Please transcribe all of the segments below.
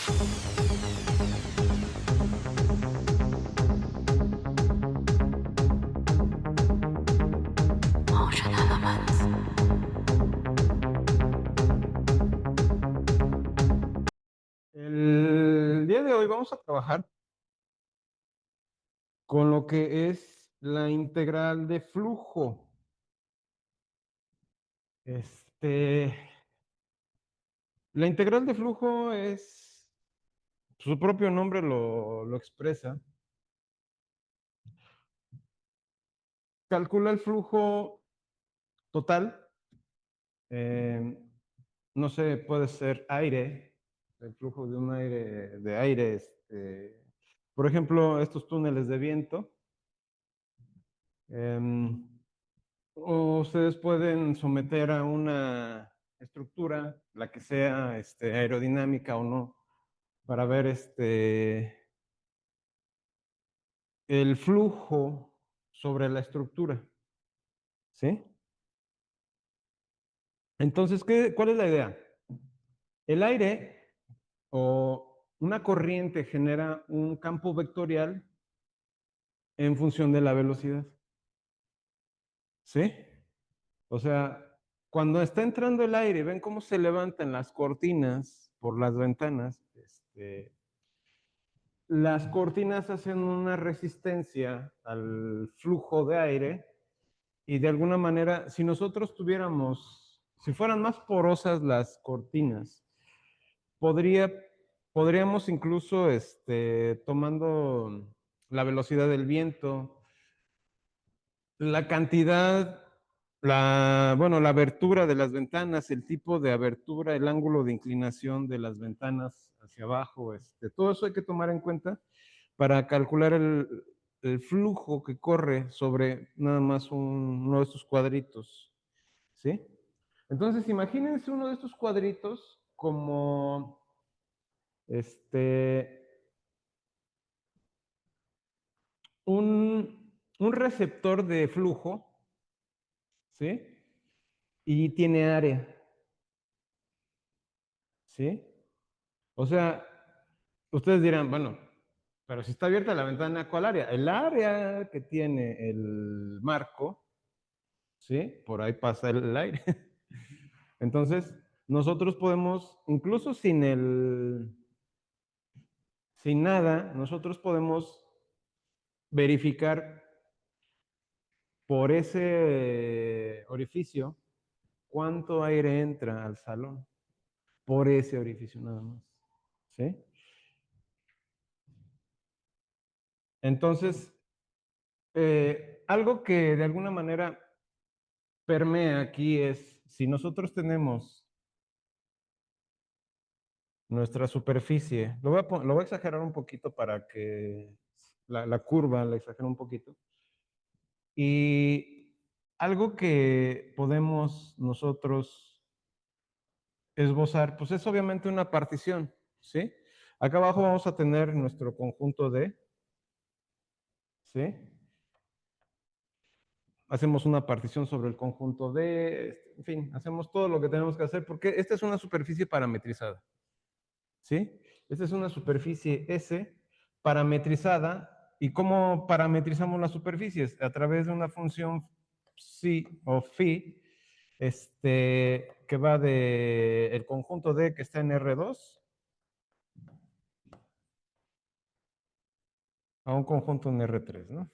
El día de hoy vamos a trabajar con lo que es la integral de flujo. La integral de flujo es, su propio nombre lo expresa. Calcula el flujo total. eh, no sé, puede ser aire, el flujo de un aire, por ejemplo, estos túneles de viento. em, O ustedes pueden someter a una estructura, la que sea aerodinámica o no, para ver el flujo sobre la estructura. ¿Sí? Entonces, ¿cuál es la idea? El aire o una corriente genera un campo vectorial en función de la velocidad. ¿Sí? O sea, cuando está entrando el aire, ven cómo se levantan las cortinas por las ventanas. Las cortinas hacen una resistencia al flujo de aire y de alguna manera, si nosotros si fueran más porosas las cortinas, podría, podríamos incluso, tomando la velocidad del viento, la cantidad, bueno, la abertura de las ventanas, el tipo de abertura, el ángulo de inclinación de las ventanas hacia abajo, todo eso hay que tomar en cuenta para calcular el flujo que corre sobre nada más uno de estos cuadritos, ¿sí? Entonces, imagínense uno de estos cuadritos como, un receptor de flujo, ¿sí? Y tiene área, ¿sí? O sea, ustedes dirán, bueno, pero si está abierta la ventana, ¿cuál área? El área que tiene el marco, ¿sí? Por ahí pasa el aire. Entonces, nosotros podemos, incluso sin nada, nosotros podemos verificar por ese orificio cuánto aire entra al salón, por ese orificio nada más, ¿sí? Entonces, algo que de alguna manera permea aquí es, si nosotros tenemos nuestra superficie, lo voy a exagerar un poquito para que la curva la exagere un poquito, y algo que podemos nosotros esbozar, pues es obviamente una partición, ¿sí? Acá abajo vamos a tener nuestro conjunto D, ¿sí? Hacemos una partición sobre el conjunto D, en fin, hacemos todo lo que tenemos que hacer porque esta es una superficie parametrizada, ¿sí? Esta es una superficie S parametrizada. ¿Y cómo parametrizamos las superficies? A través de una función psi o phi, que va del conjunto D que está en R2 a un conjunto en R3, ¿no?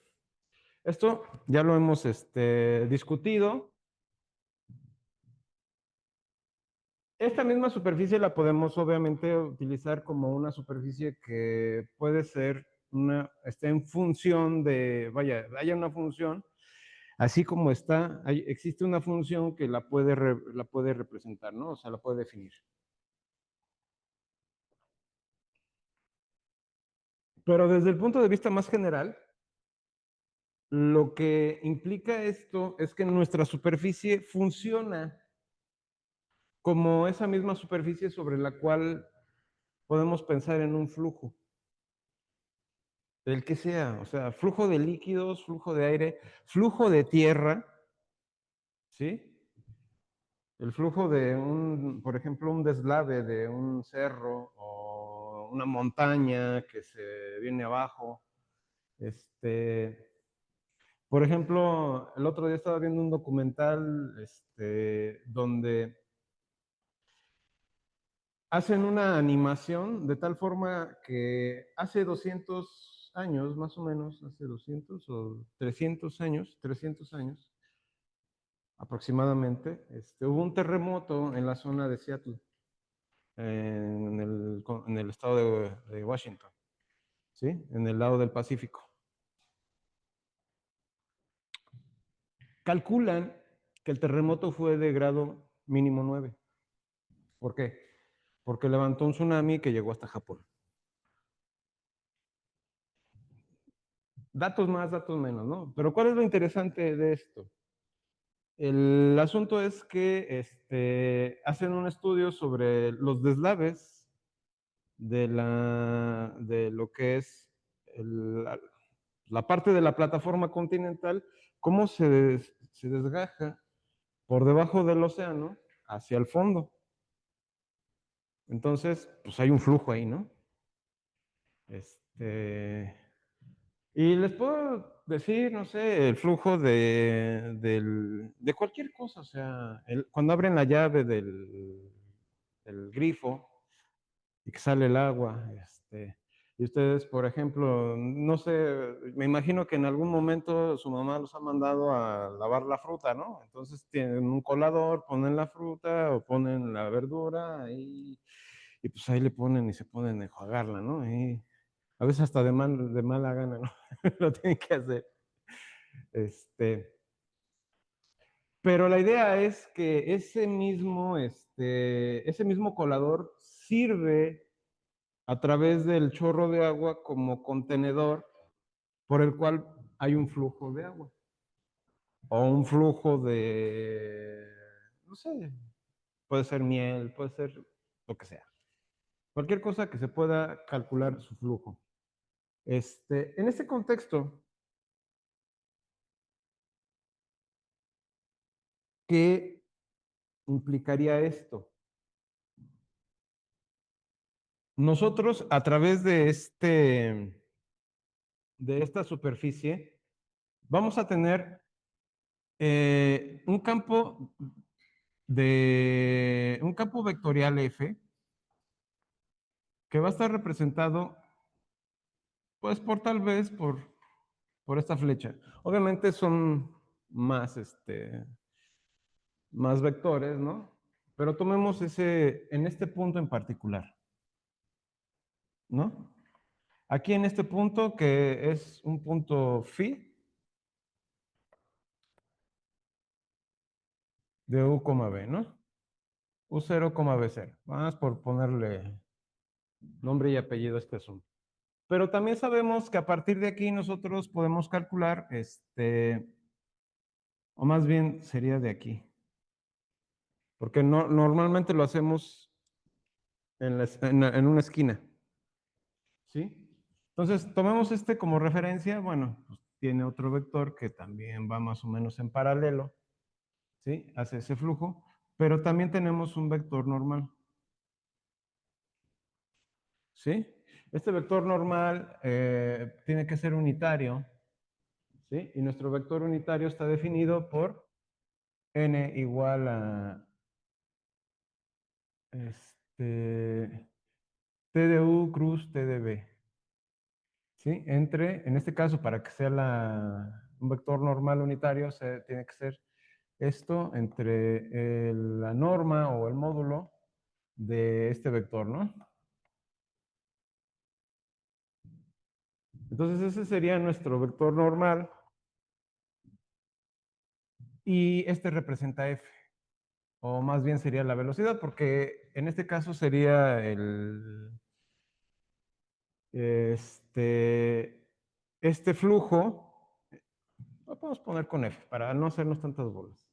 Esto ya lo hemos discutido. Esta misma superficie la podemos obviamente utilizar como una superficie que puede ser está en función vaya, haya una función, así como está, existe una función que la puede representar, ¿no? O sea, la puede definir. Pero desde el punto de vista más general, lo que implica esto es que nuestra superficie funciona como esa misma superficie sobre la cual podemos pensar en un flujo, del que sea, o sea, flujo de líquidos, flujo de aire, flujo de tierra, ¿sí? El flujo de por ejemplo, un deslave de un cerro o una montaña que se viene abajo. Por ejemplo, el otro día estaba viendo un documental donde hacen una animación de tal forma que hace 200 años, más o menos, hace 200 o 300 años aproximadamente, hubo un terremoto en la zona de Seattle, en el estado de Washington, ¿sí? En el lado del Pacífico. Calculan que el terremoto fue de grado mínimo 9. ¿Por qué? Porque levantó un tsunami que llegó hasta Japón. Datos más, datos menos, ¿no? Pero ¿cuál es lo interesante de esto? El asunto es que hacen un estudio sobre los deslaves de lo que es la parte de la plataforma continental, cómo se desgaja por debajo del océano hacia el fondo. Entonces, pues hay un flujo ahí, ¿no? Este, y les puedo decir, no sé, el flujo de cualquier cosa, o sea, cuando abren la llave del grifo y que sale el agua, y ustedes, por ejemplo, no sé, me imagino que en algún momento su mamá los ha mandado a lavar la fruta, ¿no? Entonces tienen un colador, ponen la fruta o ponen la verdura y pues ahí le ponen y se ponen a enjuagarla, ¿no? Y a veces hasta de mala gana, ¿no? Lo tienen que hacer. Este, pero la idea es que ese mismo colador sirve a través del chorro de agua como contenedor por el cual hay un flujo de agua o un flujo no sé, puede ser miel, puede ser lo que sea. Cualquier cosa que se pueda calcular su flujo. En este contexto, ¿qué implicaría esto? Nosotros, a través de esta superficie, vamos a tener un campo vectorial F que va a estar representado, pues, por esta flecha. Obviamente son más, más vectores, ¿no? Pero tomemos en este punto en particular, ¿no? Aquí en este punto, que es un punto phi de U, B, ¿no? U0, B0. Vamos por ponerle nombre y apellido a este asunto. Pero también sabemos que a partir de aquí nosotros podemos calcular, o más bien sería de aquí, porque no, normalmente lo hacemos en una esquina, ¿sí? Entonces, tomemos este como referencia, bueno, pues tiene otro vector que también va más o menos en paralelo, ¿sí? Hace ese flujo, pero también tenemos un vector normal, ¿sí? Este vector normal tiene que ser unitario, ¿sí? Y nuestro vector unitario está definido por n igual a T de U cruz T de B, ¿sí? En este caso, para que sea un vector normal unitario, tiene que ser esto entre la norma o el módulo de este vector, ¿no? Entonces ese sería nuestro vector normal y este representa F, o más bien sería la velocidad, porque en este caso sería este flujo, lo podemos poner con F para no hacernos tantas bolas.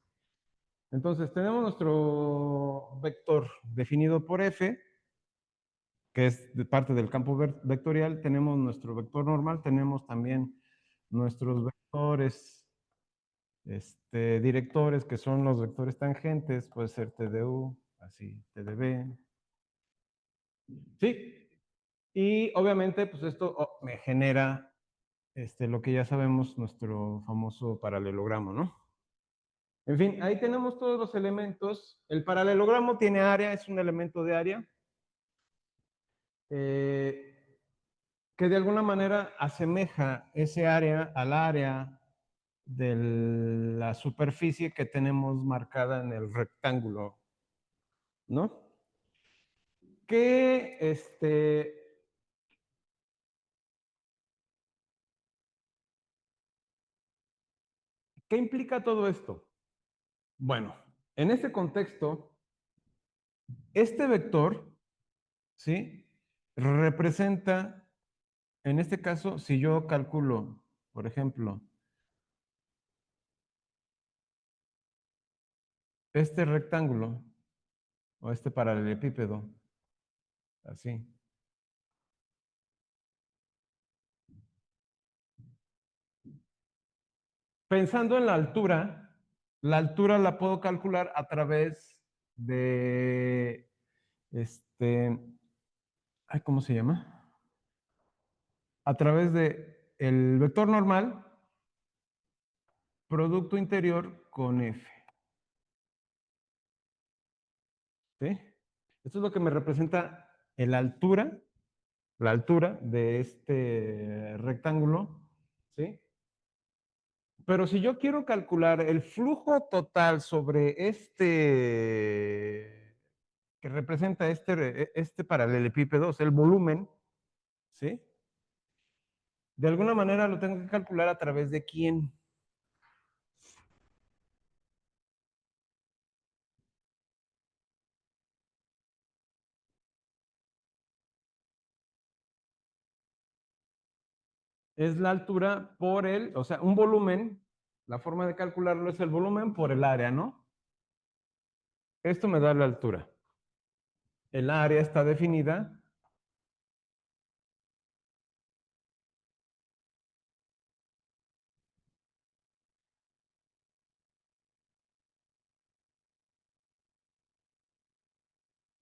Entonces tenemos nuestro vector definido por F, que es parte del campo vectorial, tenemos nuestro vector normal, tenemos también nuestros vectores directores, que son los vectores tangentes, puede ser TDU, así, TDB. ¿Sí? Y obviamente, pues esto me genera lo que ya sabemos, nuestro famoso paralelogramo, ¿no? En fin, ahí tenemos todos los elementos. El paralelogramo tiene área, es un elemento de área, que de alguna manera asemeja ese área al área de la superficie que tenemos marcada en el rectángulo, ¿no? ¿Qué, ¿qué implica todo esto? Bueno, en este contexto, este vector, ¿sí? Representa, en este caso, si yo calculo, por ejemplo, este rectángulo o este paralelepípedo, así. Pensando en la altura la puedo calcular a través de, ay, ¿cómo se llama? A través de el vector normal, producto interior con F, ¿sí? Esto es lo que me representa la altura de este rectángulo, ¿sí? Pero si yo quiero calcular el flujo total sobre que representa este paralelepípedo, o sea, el volumen, ¿sí? De alguna manera lo tengo que calcular a través de quién. Es la altura por o sea, un volumen, la forma de calcularlo es el volumen por el área, ¿no? Esto me da la altura. El área está definida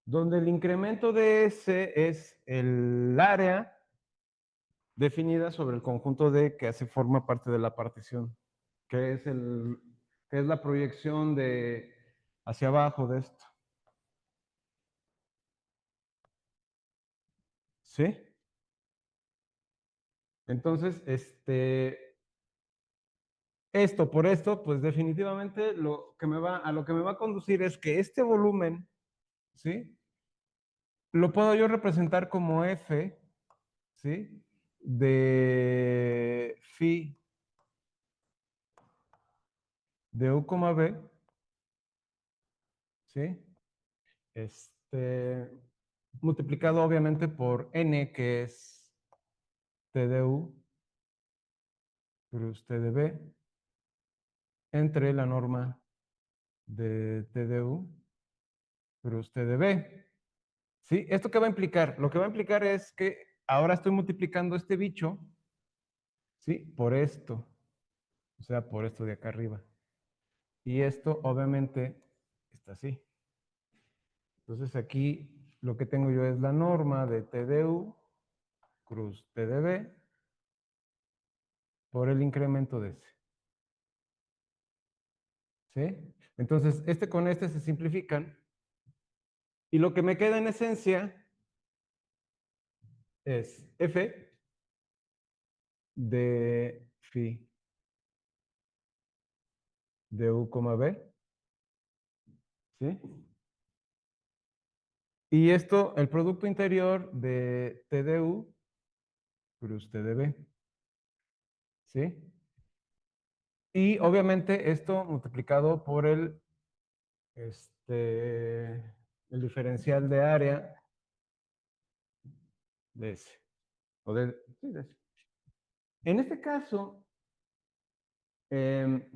donde el incremento de S es el área definida sobre el conjunto D que hace forma parte de la partición, que es, que es la proyección de hacia abajo de esto. ¿Sí? Entonces, esto por esto, pues definitivamente a lo que me va a conducir es que este volumen, ¿sí? Lo puedo yo representar como F, ¿sí? De phi de U, B, ¿sí? Multiplicado obviamente por N, que es T de U cruz T de B, entre la norma de T de U cruz T de B. ¿Sí? ¿Esto qué va a implicar? Lo que va a implicar es que ahora estoy multiplicando este bicho, ¿sí? Por esto, o sea, por esto de acá arriba. Y esto obviamente está así. Entonces aquí lo que tengo yo es la norma de T de U cruz T de B por el incremento de S. ¿Sí? Entonces, este con este se simplifican. Y lo que me queda en esencia es F de phi de U, B, ¿sí? Y esto, el producto interior de T de U cruz T de B, ¿sí? Y obviamente esto multiplicado por el diferencial de área de S. Sí, de S. En este caso, em,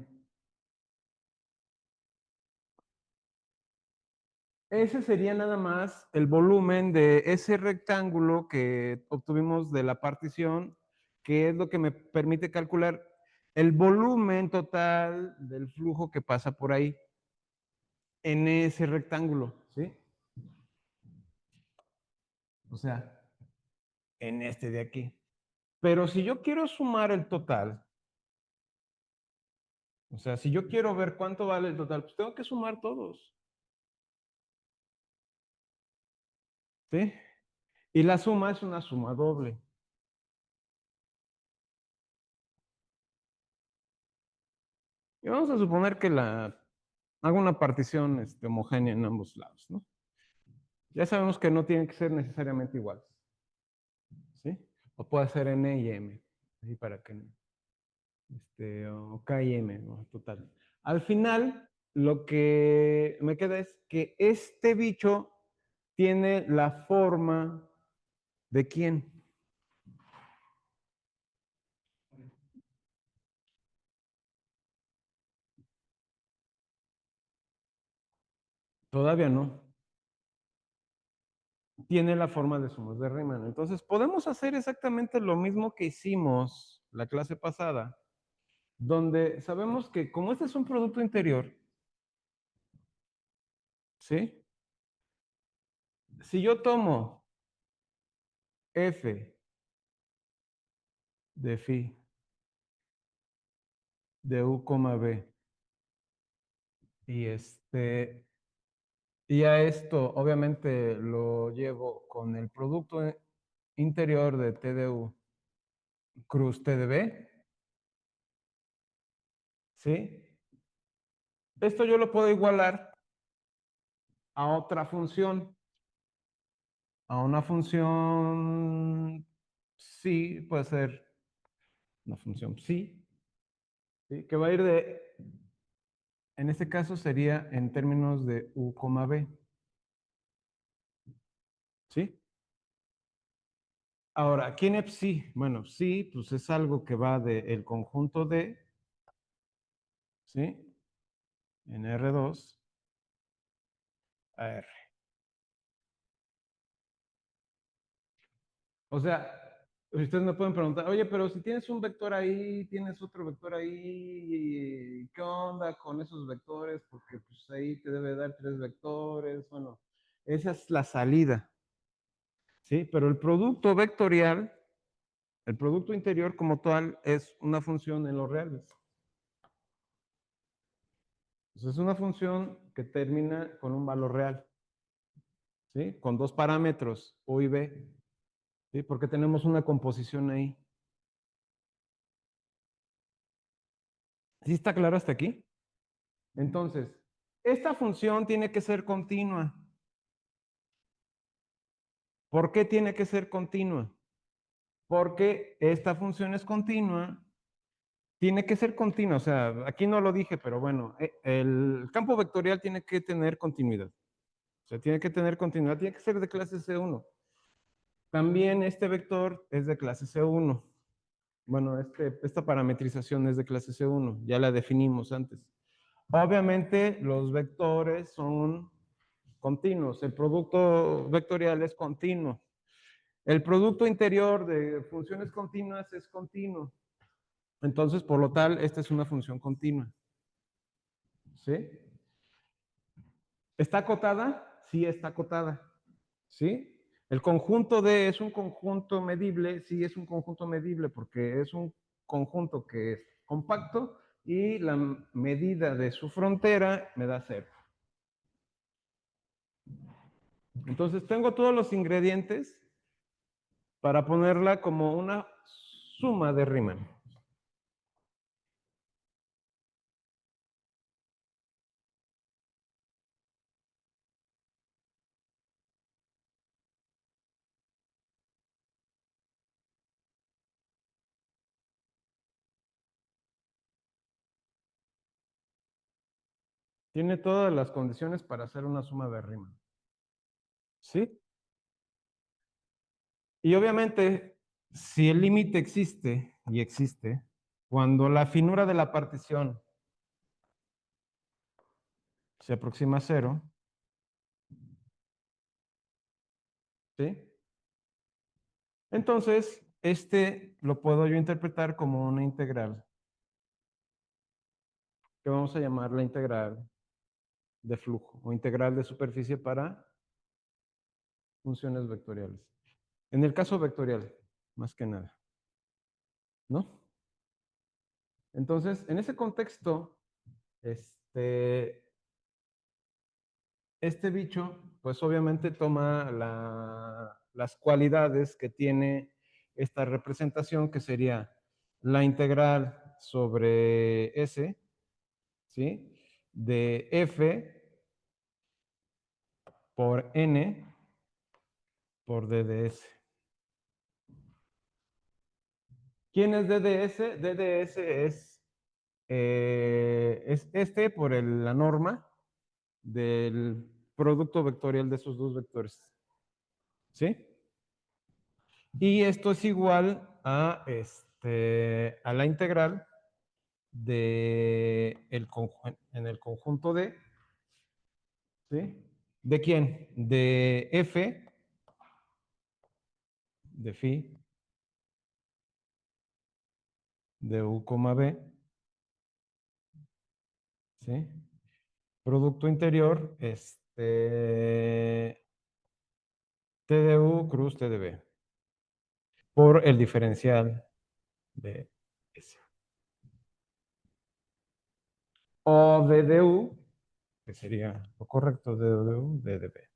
ese sería nada más el volumen de ese rectángulo que obtuvimos de la partición, que es lo que me permite calcular el volumen total del flujo que pasa por ahí en ese rectángulo, ¿sí? O sea, en este de aquí. Pero si yo quiero sumar el total, o sea, si yo quiero ver cuánto vale el total, pues tengo que sumar todos, ¿sí? Y la suma es una suma doble. Y vamos a suponer que hago una partición homogénea en ambos lados, ¿no? Ya sabemos que no tienen que ser necesariamente iguales, ¿sí? O puede ser N y M, así para que no. O K y M, ¿no? Total. Al final, lo que me queda es que este bicho tiene la forma de quién. Todavía no. Tiene la forma de sumos de Riemann. Entonces, podemos hacer exactamente lo mismo que hicimos la clase pasada, donde sabemos que como este es un producto interior, ¿sí? Si yo tomo f de phi de u, b y y a esto obviamente lo llevo con el producto interior de t de u cruz t de b, ¿sí? Esto yo lo puedo igualar a otra función, a una función sí, puede ser una función sí, ¿sí? Que va a ir en este caso sería en términos de u, b, ¿sí? Ahora, ¿quién es psi? Bueno, psi, pues es algo que va del conjunto de, ¿sí? En R2 a R. O sea, ustedes me pueden preguntar, oye, pero si tienes un vector ahí, tienes otro vector ahí, ¿qué onda con esos vectores? Porque pues ahí te debe dar tres vectores. Bueno, esa es la salida, ¿sí? Pero el producto vectorial, el producto interior como tal, es una función en los reales. Entonces, es una función que termina con un valor real, ¿sí? Con dos parámetros, U y B, ¿sí? Porque tenemos una composición ahí. ¿Sí está claro hasta aquí? Entonces, esta función tiene que ser continua. ¿Por qué tiene que ser continua? Porque esta función es continua, tiene que ser continua, o sea, aquí no lo dije, pero bueno, el campo vectorial tiene que tener continuidad. O sea, tiene que tener continuidad, tiene que ser de clase C1. También este vector es de clase C1. Bueno, esta parametrización es de clase C1, ya la definimos antes. Obviamente los vectores son continuos, el producto vectorial es continuo. El producto interior de funciones continuas es continuo. Entonces, por lo tal, esta es una función continua. ¿Sí? ¿Está acotada? Sí, está acotada. ¿Sí? El conjunto D es un conjunto medible, sí es un conjunto medible porque es un conjunto que es compacto y la medida de su frontera me da cero. Entonces tengo todos los ingredientes para ponerla como una suma de Riemann. Tiene todas las condiciones para hacer una suma de Riemann. ¿Sí? Y obviamente, si el límite existe, y existe, cuando la finura de la partición se aproxima a cero, ¿sí? Entonces, lo puedo yo interpretar como una integral, que vamos a llamar la integral de flujo o integral de superficie para funciones vectoriales. En el caso vectorial, más que nada, ¿no? Entonces, en ese contexto, este, este bicho, pues obviamente toma las cualidades que tiene esta representación, que sería la integral sobre S, ¿sí? De F por N por D de S. ¿Quién es DDS? DDS es este por la norma del producto vectorial de esos dos vectores. ¿Sí? Y esto es igual a la integral en el conjunto de, ¿sí? ¿De quién? De F, de phi, de U, B, ¿sí? Producto interior, T de U cruz T de B, por el diferencial de S. O de DU, que sería lo correcto, de DU, de DB.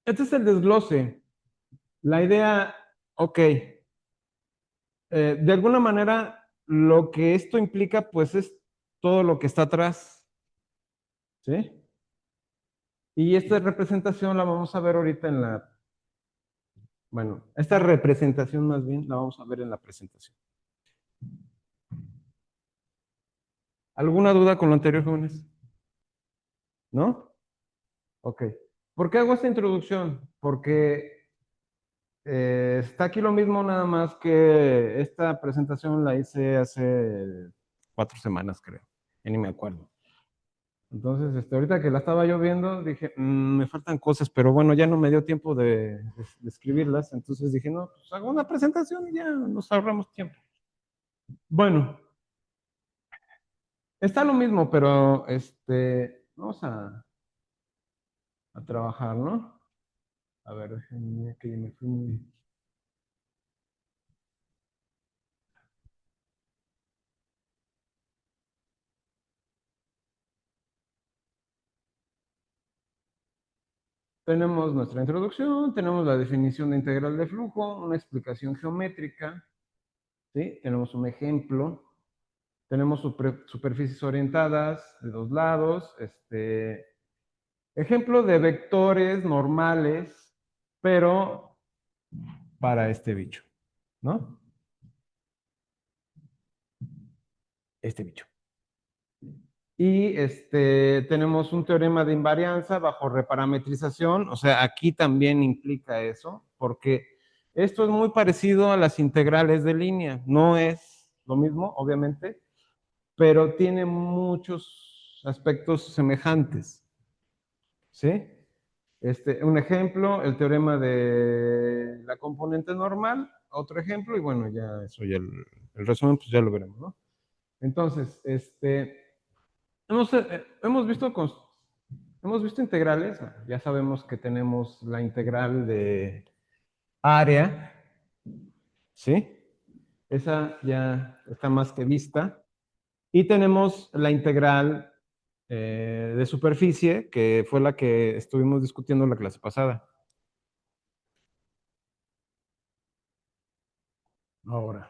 Este es el desglose. La idea, ok, de alguna manera, lo que esto implica, pues es todo lo que está atrás, ¿sí? Y esta representación la vamos a ver ahorita bueno, esta representación más bien la vamos a ver en la presentación. ¿Alguna duda con lo anterior, jóvenes? ¿No? Ok. ¿Por qué hago esta introducción? Porque está aquí lo mismo, nada más que esta presentación la hice hace 4 semanas, creo. Ya ni me acuerdo. Entonces, ahorita que la estaba yo viendo, dije, me faltan cosas, pero bueno, ya no me dio tiempo de escribirlas. Entonces dije, no, pues hago una presentación y ya nos ahorramos tiempo. Bueno, está lo mismo, pero vamos a trabajar, ¿no? A ver, déjenme que me fui muy... Tenemos nuestra introducción, tenemos la definición de integral de flujo, una explicación geométrica, ¿sí? Tenemos un ejemplo, tenemos superficies orientadas de dos lados, ejemplo de vectores normales, pero para este bicho, ¿no? Este bicho. Y tenemos un teorema de invarianza bajo reparametrización, o sea, aquí también implica eso, porque esto es muy parecido a las integrales de línea, no es lo mismo, obviamente, pero tiene muchos aspectos semejantes, ¿sí? Un ejemplo, el teorema de la componente normal, otro ejemplo, y bueno, ya eso ya el resumen, pues ya lo veremos, ¿no? Entonces, hemos visto integrales, ya sabemos que tenemos la integral de área, ¿sí? Esa ya está más que vista. Y tenemos la integral de superficie, que fue la que estuvimos discutiendo en la clase pasada. Ahora.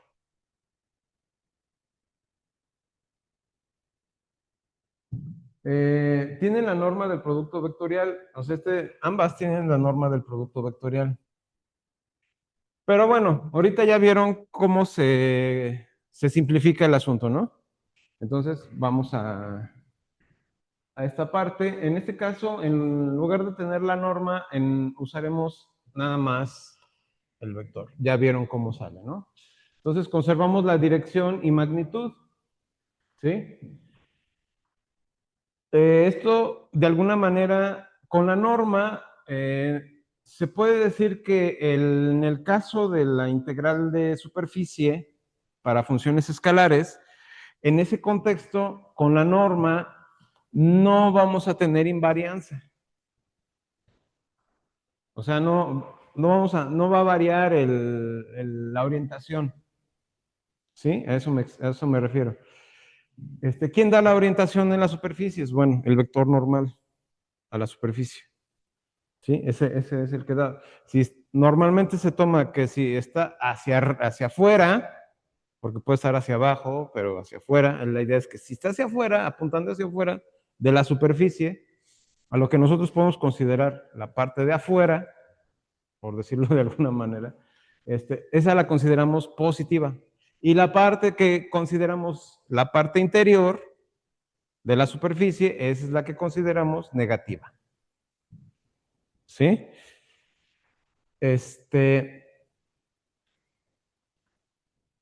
Tienen la norma del producto vectorial, o sea, ambas tienen la norma del producto vectorial. Pero bueno, ahorita ya vieron cómo se simplifica el asunto, ¿no? Entonces, vamos a esta parte. En este caso, en lugar de tener la norma, usaremos nada más el vector. Ya vieron cómo sale, ¿no? Entonces, conservamos la dirección y magnitud, ¿sí? Esto, de alguna manera, con la norma, se puede decir que en el caso de la integral de superficie para funciones escalares, En ese contexto, con la norma, no vamos a tener invarianza. O sea, no va a variar la orientación. ¿Sí? A eso me refiero. ¿Quién da la orientación en las superficies? Bueno, el vector normal a la superficie. ¿Sí? Ese es el que da. Si normalmente se toma que si está hacia afuera, porque puede estar hacia abajo, pero hacia afuera, la idea es que si está hacia afuera, apuntando hacia afuera de la superficie, a lo que nosotros podemos considerar la parte de afuera, por decirlo de alguna manera, esa la consideramos positiva. Y la parte que consideramos la parte interior de la superficie, esa es la que consideramos negativa. ¿Sí?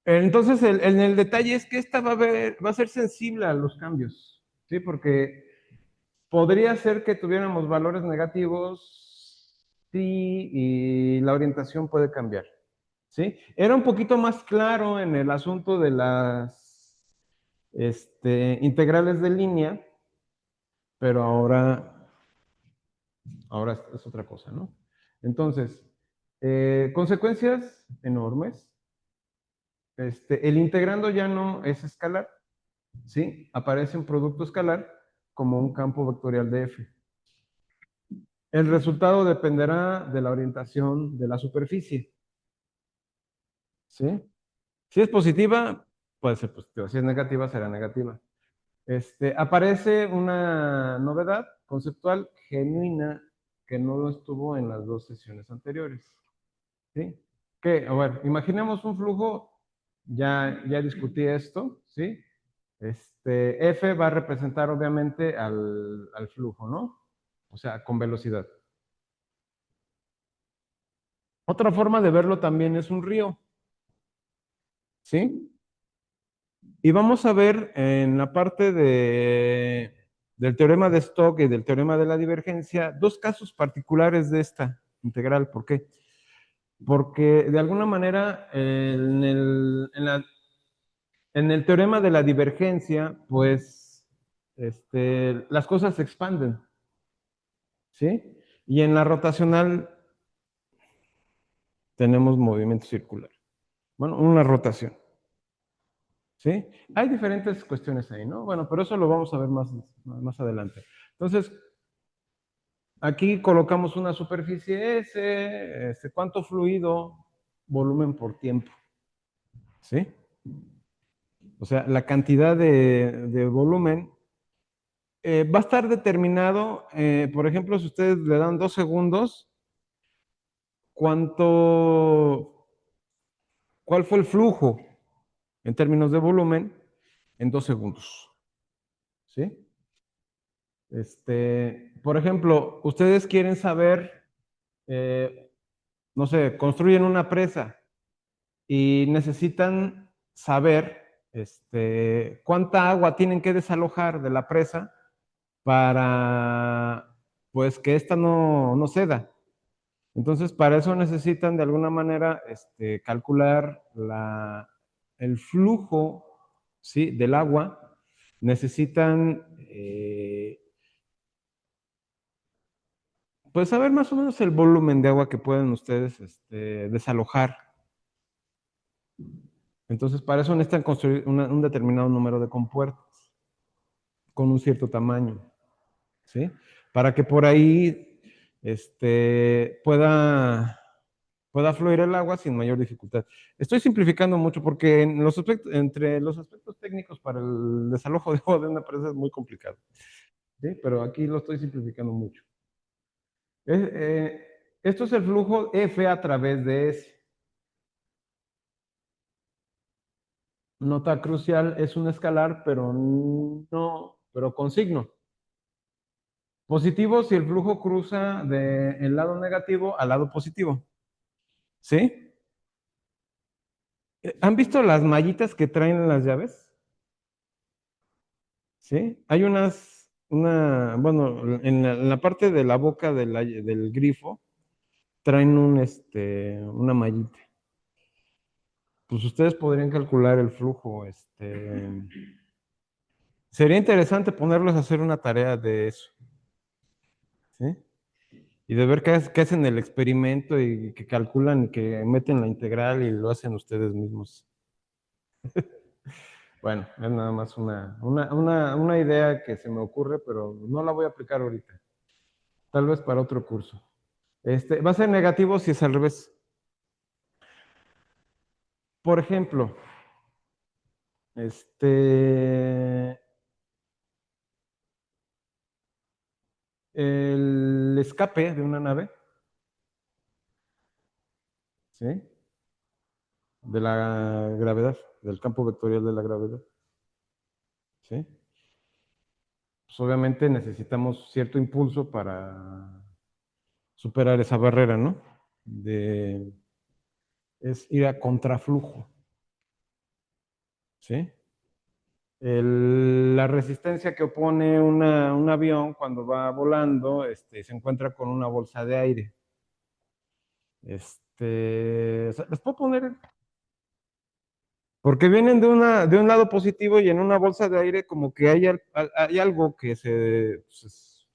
Entonces, en el detalle es que esta va a ser sensible a los cambios, ¿sí? Porque podría ser que tuviéramos valores negativos, sí, y la orientación puede cambiar, ¿sí? Era un poquito más claro en el asunto de las integrales de línea, pero ahora es otra cosa, ¿no? Entonces, consecuencias enormes. El integrando ya no es escalar, ¿sí? Aparece un producto escalar como un campo vectorial de F. El resultado dependerá de la orientación de la superficie, ¿sí? Si es positiva, puede ser positiva. Si es negativa, será negativa. Aparece una novedad conceptual genuina que no estuvo en las dos sesiones anteriores, ¿sí? Que, a ver, imaginemos un flujo, ya discutí esto, ¿sí? F va a representar obviamente al flujo, ¿no? O sea, con velocidad. Otra forma de verlo también es un río, ¿sí? Y vamos a ver en la parte del teorema de Stokes y del teorema de la divergencia dos casos particulares de esta integral. ¿Por qué? Porque de alguna manera en el teorema de la divergencia, pues las cosas se expanden, ¿sí? Y en la rotacional tenemos movimiento circular. Bueno, una rotación, ¿sí? Hay diferentes cuestiones ahí, ¿no? Bueno, pero eso lo vamos a ver más adelante. Entonces, aquí colocamos una superficie S, ¿cuánto fluido? Volumen por tiempo, ¿sí? O sea, la cantidad de volumen va a estar determinado, por ejemplo, si ustedes le dan 2 segundos, ¿cuál fue el flujo en términos de volumen en 2 segundos? ¿Sí? Por ejemplo, ustedes quieren saber, eh, no sé, construyen una presa y necesitan saber cuánta agua tienen que desalojar de la presa para, pues, que ésta no ceda. Entonces, para eso necesitan de alguna manera calcular el flujo, ¿sí?, del agua. Necesitan, pues, saber más o menos el volumen de agua que pueden ustedes desalojar. Entonces, para eso necesitan construir un determinado número de compuertas con un cierto tamaño, ¿sí? Para que por ahí pueda fluir el agua sin mayor dificultad. Estoy simplificando mucho porque entre los aspectos técnicos para el desalojo de agua de una presa es muy complicado, ¿sí? Pero aquí lo estoy simplificando mucho. Esto es el flujo F a través de S. Nota crucial, es un escalar, pero con signo. Positivo si el flujo cruza del lado negativo al lado positivo. ¿Sí? ¿Han visto las mallitas que traen las llaves? ¿Sí? Hay bueno, en la parte de la boca del grifo traen una mallita. Pues ustedes podrían calcular el flujo, Sería interesante ponerlos a hacer una tarea de eso, ¿sí? Y de ver qué hacen el experimento y que calculan y que meten la integral y lo hacen ustedes mismos. Bueno, es nada más una idea que se me ocurre, pero no la voy a aplicar ahorita. Tal vez para otro curso. Va a ser negativo si es al revés. Por ejemplo, el escape de una nave, ¿sí? De la gravedad, del campo vectorial de la gravedad, ¿sí? Pues obviamente necesitamos cierto impulso para superar esa barrera, ¿no? Es ir a contraflujo, ¿sí? La resistencia que opone un avión cuando va volando, se encuentra con una bolsa de aire. O sea, les puedo poner, porque vienen de un lado positivo y en una bolsa de aire como que hay algo que pues,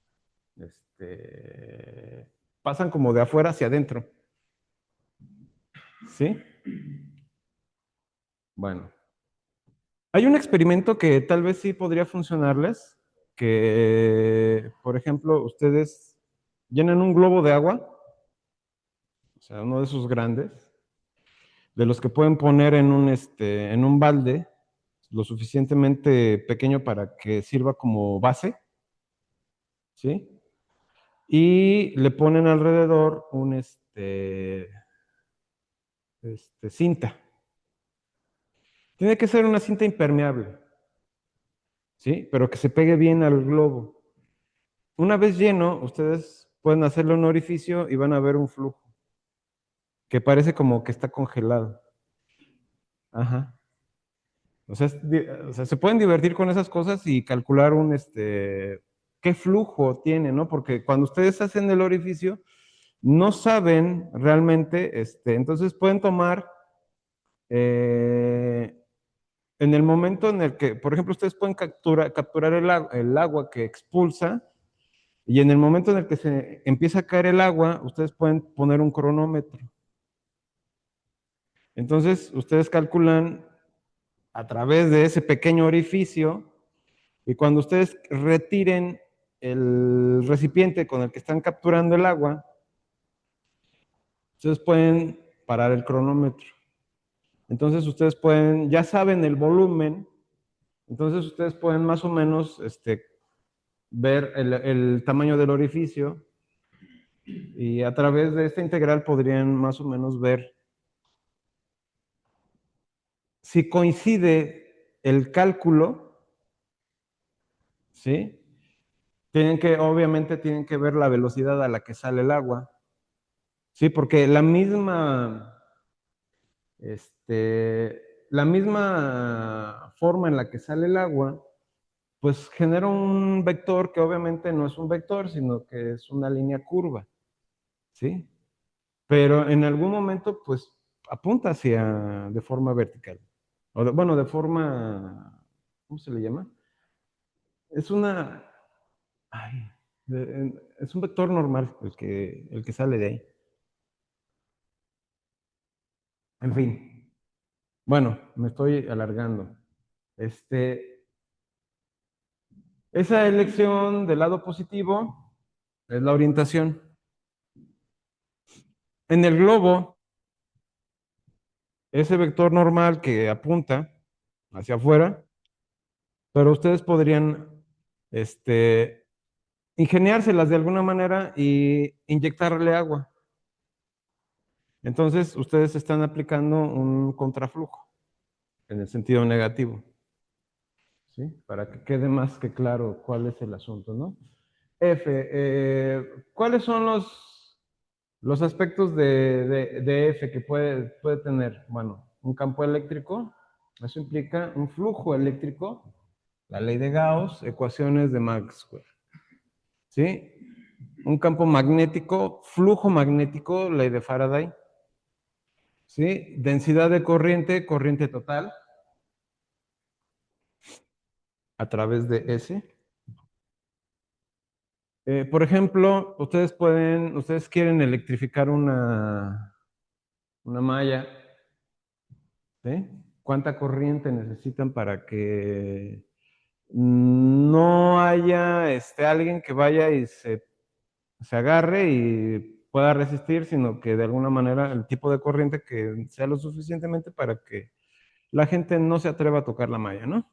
pasan como de afuera hacia adentro, ¿sí? Bueno, hay un experimento que tal vez sí podría funcionarles, que, por ejemplo, ustedes llenan un globo de agua, o sea, uno de esos grandes, de los que pueden poner en un balde, lo suficientemente pequeño para que sirva como base, ¿sí? Y le ponen alrededor cinta. Tiene que ser una cinta impermeable, ¿sí? Pero que se pegue bien al globo. Una vez lleno, ustedes pueden hacerle un orificio y van a ver un flujo que parece como que está congelado. Ajá. O sea, se pueden divertir con esas cosas y calcular qué flujo tiene, ¿no? Porque cuando ustedes hacen el orificio, no saben realmente, entonces pueden tomar, eh, en el momento en el que, por ejemplo, ustedes pueden capturar el agua que expulsa y en el momento en el que se empieza a caer el agua, ustedes pueden poner un cronómetro. Entonces, ustedes calculan a través de ese pequeño orificio y cuando ustedes retiren el recipiente con el que están capturando el agua, ustedes pueden parar el cronómetro. Entonces, ustedes pueden, ya saben el volumen, entonces ustedes pueden más o menos ver el tamaño del orificio y a través de esta integral podrían más o menos ver si coincide el cálculo, ¿sí? Obviamente tienen que ver la velocidad a la que sale el agua, ¿sí? Porque la misma forma en la que sale el agua, pues genera un vector que obviamente no es un vector, sino que es una línea curva, ¿sí? Pero en algún momento, pues, apunta de forma vertical. Bueno, de forma, ¿cómo se le llama? Es una, ay, es un vector normal el que sale de ahí. En fin, bueno, me estoy alargando. Esa elección del lado positivo es la orientación. En el globo, ese vector normal que apunta hacia afuera, pero ustedes podrían ingeniárselas de alguna manera y inyectarle agua. Entonces, ustedes están aplicando un contraflujo en el sentido negativo, ¿sí? Para que quede más que claro cuál es el asunto, ¿no? F, ¿cuáles son los aspectos de F que puede tener? Bueno, un campo eléctrico, eso implica un flujo eléctrico, la ley de Gauss, ecuaciones de Maxwell, ¿sí? Un campo magnético, flujo magnético, ley de Faraday, ¿sí? Densidad de corriente, corriente total, a través de S. Por ejemplo, ustedes quieren electrificar una malla, ¿sí? ¿Cuánta corriente necesitan para que no haya alguien que vaya y se agarre y pueda resistir, sino que de alguna manera el tipo de corriente que sea lo suficientemente para que la gente no se atreva a tocar la malla, ¿no?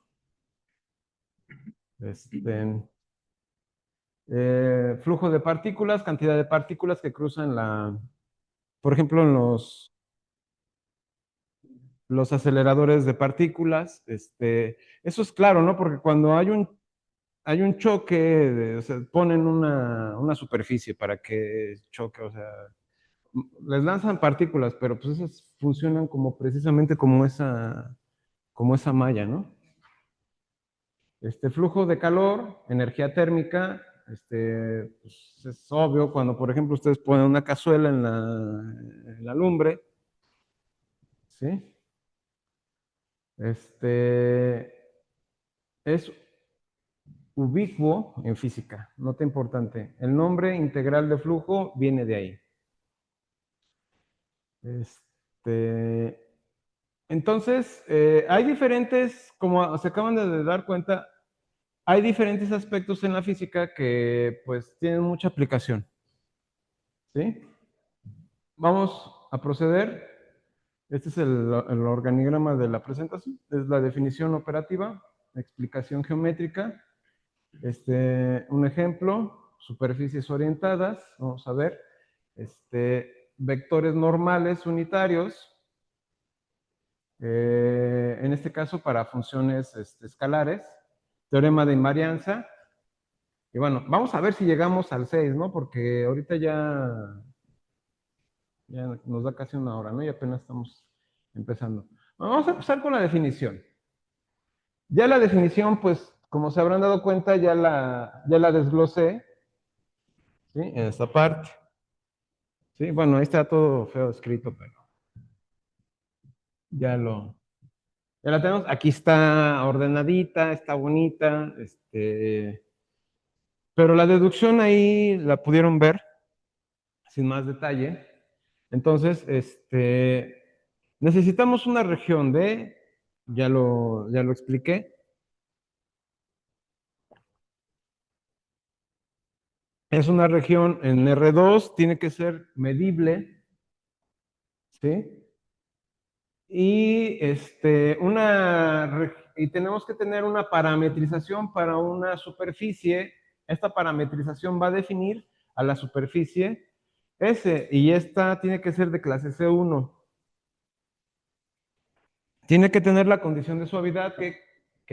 Este, flujo de partículas, cantidad de partículas que cruzan por ejemplo, en los aceleradores de partículas, eso es claro, ¿no? Porque cuando hay un choque, o sea, ponen una superficie para que choque, o sea, les lanzan partículas, pero pues esas funcionan como precisamente como esa malla, ¿no? Flujo de calor, energía térmica, pues es obvio cuando, por ejemplo, ustedes ponen una cazuela en la lumbre, ¿sí? Es ubicuo en física, nota importante. El nombre integral de flujo viene de ahí. Este, entonces, hay diferentes, como se acaban de dar cuenta, hay diferentes aspectos en la física que pues tienen mucha aplicación, ¿sí? Vamos a proceder. Este es el organigrama de la presentación. Es la definición operativa, explicación geométrica, un ejemplo, superficies orientadas, vamos a ver, vectores normales unitarios, en este caso para funciones escalares, teorema de invarianza, y bueno, vamos a ver si llegamos al 6, ¿no? Porque ahorita ya nos da casi una hora, ¿no? Y apenas estamos empezando. Vamos a empezar con la definición. Ya la definición, pues, como se habrán dado cuenta, ya la desglosé, ¿sí? En esta parte. Sí, bueno, ahí está todo feo escrito, pero ya ya la tenemos. Aquí está ordenadita, está bonita, pero la deducción ahí la pudieron ver sin más detalle. Entonces, necesitamos una región de, ya lo expliqué, es una región en R2, tiene que ser medible, ¿sí? Y tenemos que tener una parametrización para una superficie. Esta parametrización va a definir a la superficie S, y esta tiene que ser de clase C1. Tiene que tener la condición de suavidad que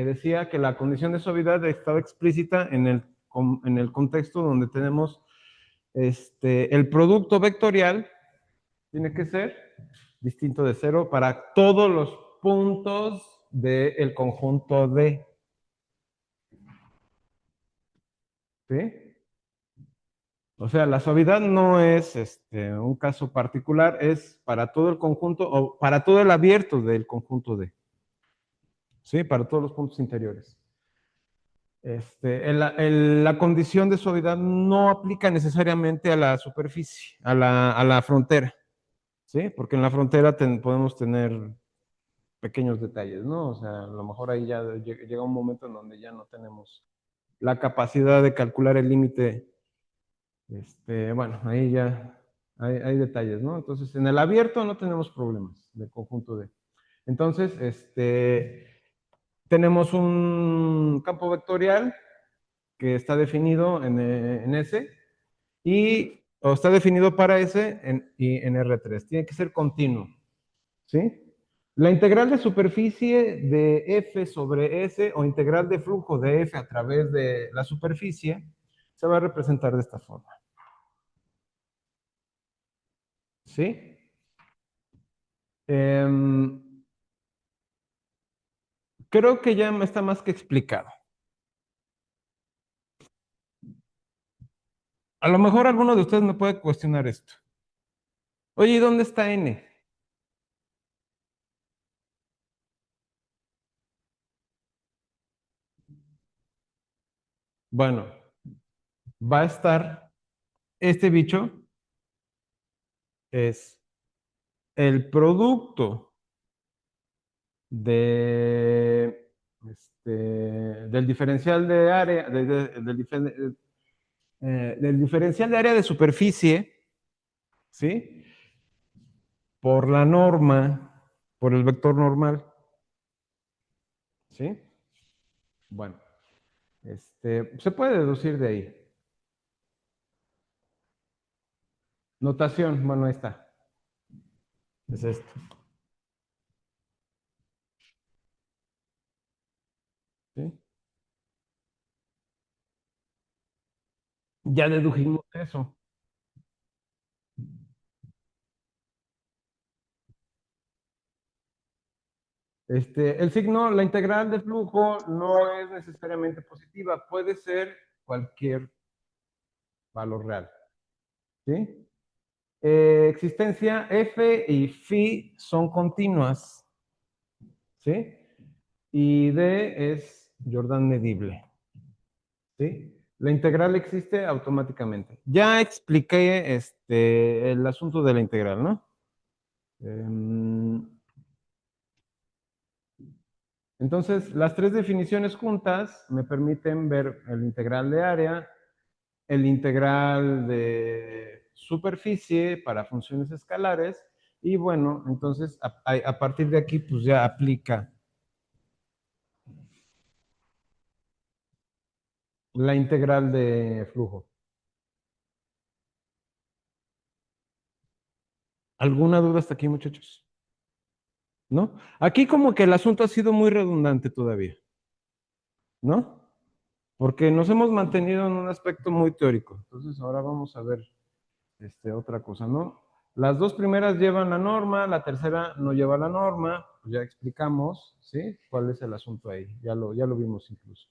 decía que la condición de suavidad estaba explícita en el contexto donde tenemos el producto vectorial, tiene que ser distinto de cero para todos los puntos del conjunto D. ¿Sí? O sea, la suavidad no es un caso particular, es para todo el conjunto o para todo el abierto del conjunto D. ¿Sí? Para todos los puntos interiores. La condición de suavidad no aplica necesariamente a la superficie, a la frontera, ¿sí? Porque en la frontera podemos tener pequeños detalles, ¿no? O sea, a lo mejor ahí ya llega un momento en donde ya no tenemos la capacidad de calcular el límite. Bueno, ahí ya hay detalles, ¿no? Entonces, en el abierto no tenemos problemas del conjunto D. Entonces, tenemos un campo vectorial que está definido en S o está definido para S y en R3. Tiene que ser continuo, ¿sí? La integral de superficie de F sobre S o integral de flujo de F a través de la superficie se va a representar de esta forma, ¿sí? Em, Creo que ya está más que explicado. A lo mejor alguno de ustedes me puede cuestionar esto. Oye, ¿y dónde está N? Bueno, va a estar, este bicho es el producto de, del diferencial de área, del diferencial de área de superficie, ¿sí? Por la norma, por el vector normal, ¿sí? Bueno, se puede deducir de ahí. Notación, bueno, ahí está. Es esto. ¿Sí? Ya dedujimos eso. El signo, la integral de flujo no es necesariamente positiva, puede ser cualquier valor real. ¿Sí? Existencia F y phi son continuas. ¿Sí? Y D es Jordan medible. ¿Sí? La integral existe automáticamente. Ya expliqué el asunto de la integral, ¿no? Em, Entonces, las tres definiciones juntas me permiten ver el integral de área, el integral de superficie para funciones escalares y bueno, entonces a partir de aquí pues ya aplica la integral de flujo. ¿Alguna duda hasta aquí, muchachos? ¿No? Aquí como que el asunto ha sido muy redundante todavía, ¿no? Porque nos hemos mantenido en un aspecto muy teórico. Entonces ahora vamos a ver otra cosa, ¿no? Las dos primeras llevan la norma, la tercera no lleva la norma, pues ya explicamos, ¿sí? ¿Cuál es el asunto ahí? Ya lo vimos incluso.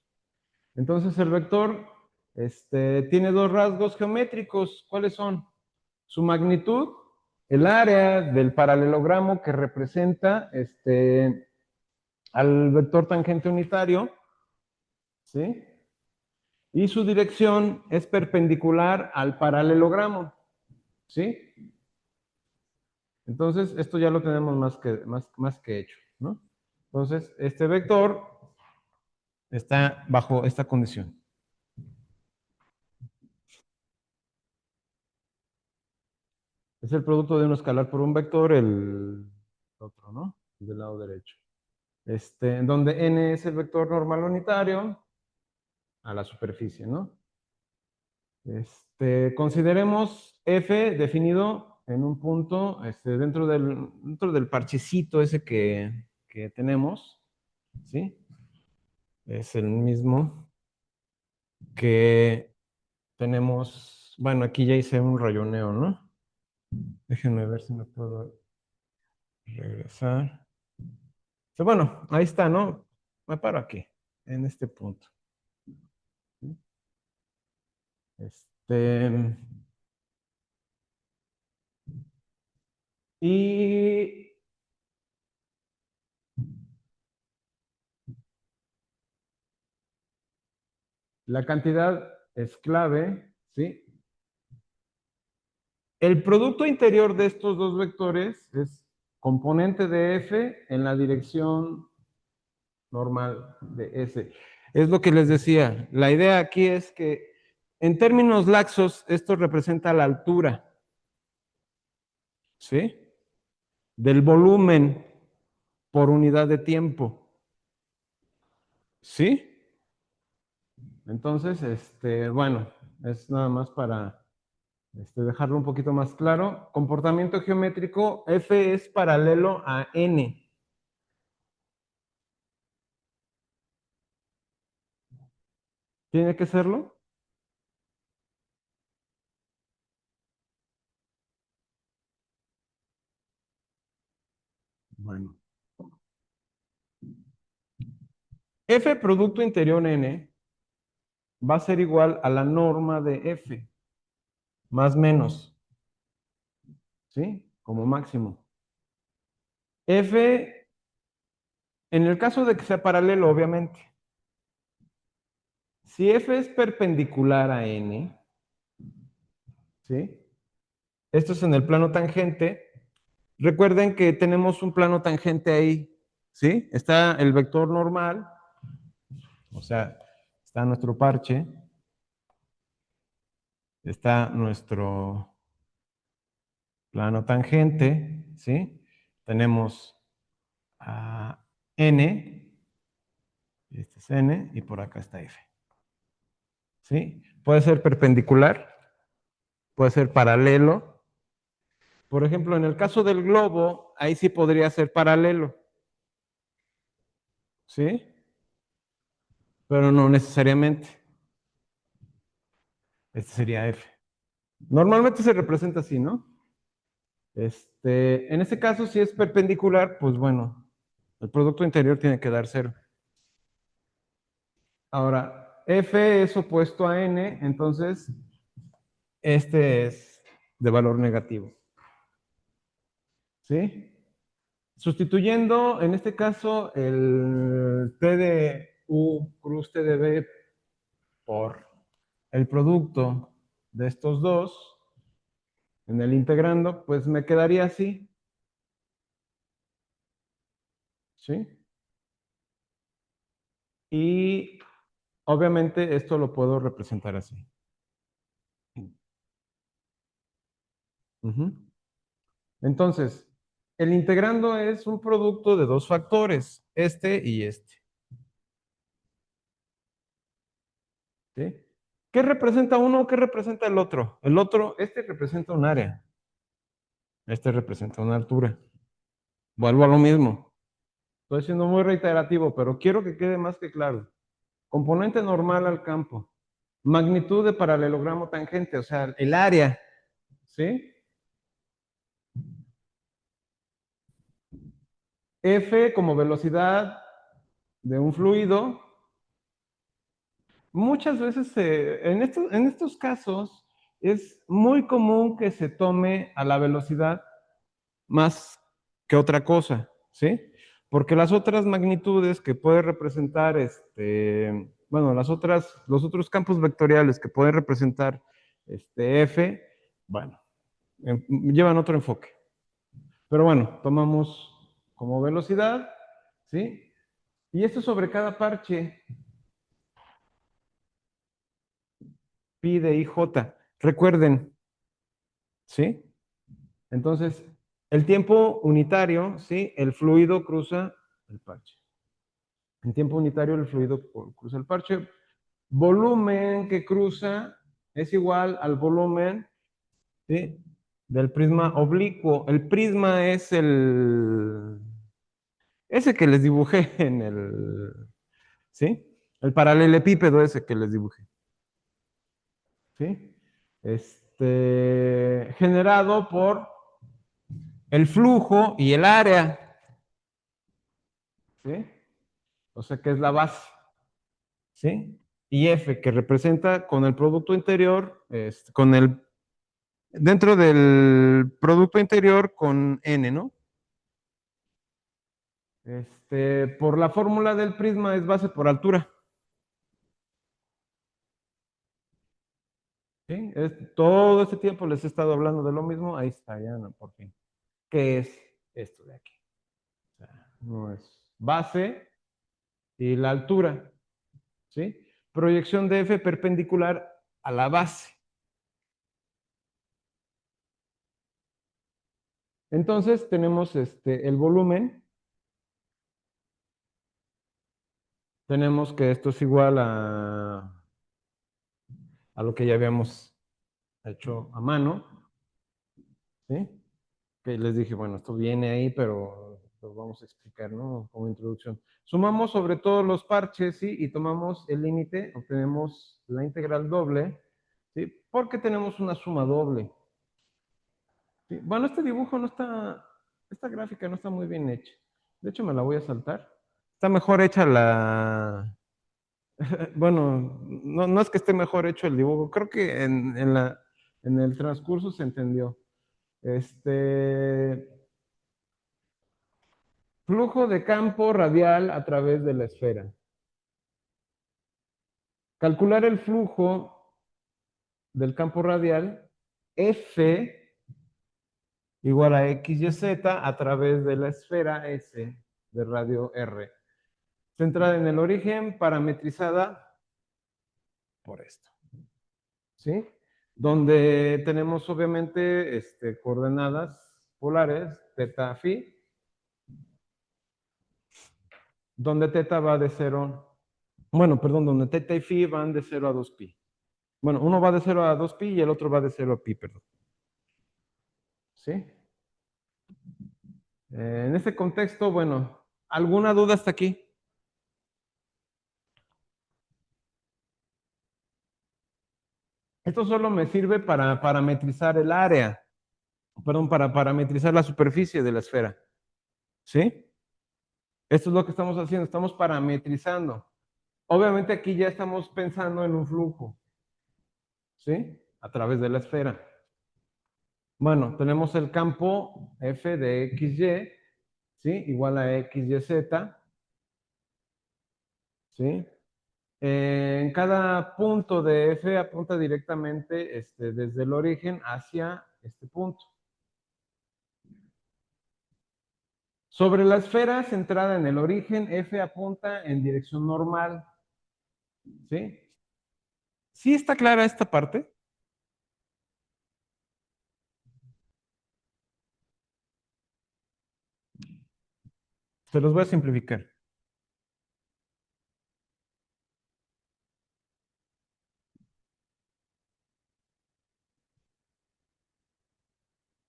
Entonces el vector tiene dos rasgos geométricos. ¿Cuáles son? Su magnitud, el área del paralelogramo que representa al vector tangente unitario, ¿sí? Y su dirección es perpendicular al paralelogramo, ¿sí? Entonces, esto ya lo tenemos más que hecho, ¿no? Entonces, este vector está bajo esta condición. Es el producto de un escalar por un vector, el otro, ¿no? Del lado derecho. En donde n es el vector normal unitario a la superficie, ¿no? Consideremos f definido en un punto dentro del parchecito ese que tenemos, ¿sí? Es el mismo que tenemos, bueno, aquí ya hice un rayoneo, ¿no? Déjenme ver si me puedo regresar. Bueno, ahí está, ¿no? Me paro aquí, en este punto. Este, y la cantidad es clave, ¿sí? El producto interior de estos dos vectores es componente de F en la dirección normal de S. Es lo que les decía. La idea aquí es que en términos laxos esto representa la altura, ¿sí? Del volumen por unidad de tiempo, ¿sí? Entonces, bueno, es nada más para dejarlo un poquito más claro. Comportamiento geométrico, F es paralelo a N. ¿Tiene que serlo? Bueno. F producto interior N va a ser igual a la norma de F, más menos, ¿sí? Como máximo. F, en el caso de que sea paralelo, obviamente, Si F es perpendicular a N, ¿sí? Esto es en el plano tangente. Recuerden que tenemos un plano tangente ahí, ¿sí? Está el vector normal, o sea, está nuestro parche, está nuestro plano tangente, ¿sí? Tenemos a N, este es N, y por acá está F, ¿sí? Puede ser perpendicular, puede ser paralelo. Por ejemplo, en el caso del globo, ahí sí podría ser paralelo, ¿sí? Pero no necesariamente. Este sería F. Normalmente se representa así, ¿no? En este caso, si es perpendicular, pues bueno, el producto interior tiene que dar cero. Ahora, F es opuesto a N, entonces este es de valor negativo. ¿Sí? Sustituyendo, en este caso, el T de U cruz T de B por el producto de estos dos, en el integrando, pues me quedaría así. ¿Sí? Y obviamente esto lo puedo representar así. Ujú. Entonces, el integrando es un producto de dos factores, este y este. ¿Sí? ¿Qué representa uno? ¿Qué representa el otro? El otro, este representa un área, este representa una altura. Vuelvo a lo mismo. Estoy siendo muy reiterativo, pero quiero que quede más que claro. Componente normal al campo. Magnitud de paralelogramo tangente, o sea, el área. ¿Sí? F como velocidad de un fluido. Muchas veces en estos casos es muy común que se tome a la velocidad más que otra cosa, ¿sí? Porque las otras magnitudes que puede representar, bueno, los otros campos vectoriales que pueden representar F, bueno, llevan otro enfoque. Pero bueno, tomamos como velocidad, ¿sí? Y esto sobre cada parche, pi de IJ. Recuerden, ¿sí? Entonces, el tiempo unitario, ¿sí? El fluido cruza el parche. En tiempo unitario el fluido cruza el parche. Volumen que cruza es igual al volumen, ¿sí? Del prisma oblicuo. El prisma es ese que les dibujé en ¿sí? El paralelepípedo ese que les dibujé, ¿sí? Generado por el flujo y el área, ¿sí? O sea que es la base, ¿sí? Y F que representa con el producto interior, dentro del producto interior con N, ¿no? Por la fórmula del prisma es base por altura, ¿sí? Todo este tiempo les he estado hablando de lo mismo, ahí está, ya no, por fin. ¿Qué es esto de aquí? O sea, no es base y la altura, ¿sí? Proyección de F perpendicular a la base. Entonces tenemos el volumen, tenemos que esto es igual a lo que ya habíamos hecho a mano, ¿sí? Que les dije, bueno, esto viene ahí, pero lo vamos a explicar, ¿no? Como introducción. Sumamos sobre todos los parches, ¿sí? Y tomamos el límite, obtenemos la integral doble, ¿sí? Porque tenemos una suma doble. ¿Sí? Bueno, este dibujo no está, esta gráfica no está muy bien hecha. De hecho, me la voy a saltar. Está mejor hecha bueno, no es que esté mejor hecho el dibujo, creo que en el transcurso se entendió. Este, Flujo de campo radial a través de la esfera. Calcular el flujo del campo radial F igual a X y Z a través de la esfera S de radio R, centrada en el origen, parametrizada por esto, ¿sí? Donde tenemos obviamente coordenadas polares, teta, phi, donde teta va de 0, bueno, perdón, donde teta y phi van de 0 a 2pi. Bueno, uno va de 0 a 2pi y el otro va de 0 a pi, perdón. ¿Sí? En este contexto, bueno, ¿alguna duda hasta aquí? Esto solo me sirve para parametrizar el área, perdón, para parametrizar la superficie de la esfera. ¿Sí? Esto es lo que estamos haciendo, estamos parametrizando. Obviamente aquí ya estamos pensando en un flujo, ¿sí? A través de la esfera. Bueno, tenemos el campo f de xy, ¿sí? Igual a xyz, ¿sí? En cada punto de f apunta directamente desde el origen hacia este punto. Sobre la esfera centrada en el origen, f apunta en dirección normal, ¿sí? ¿Sí está clara esta parte? Se los voy a simplificar.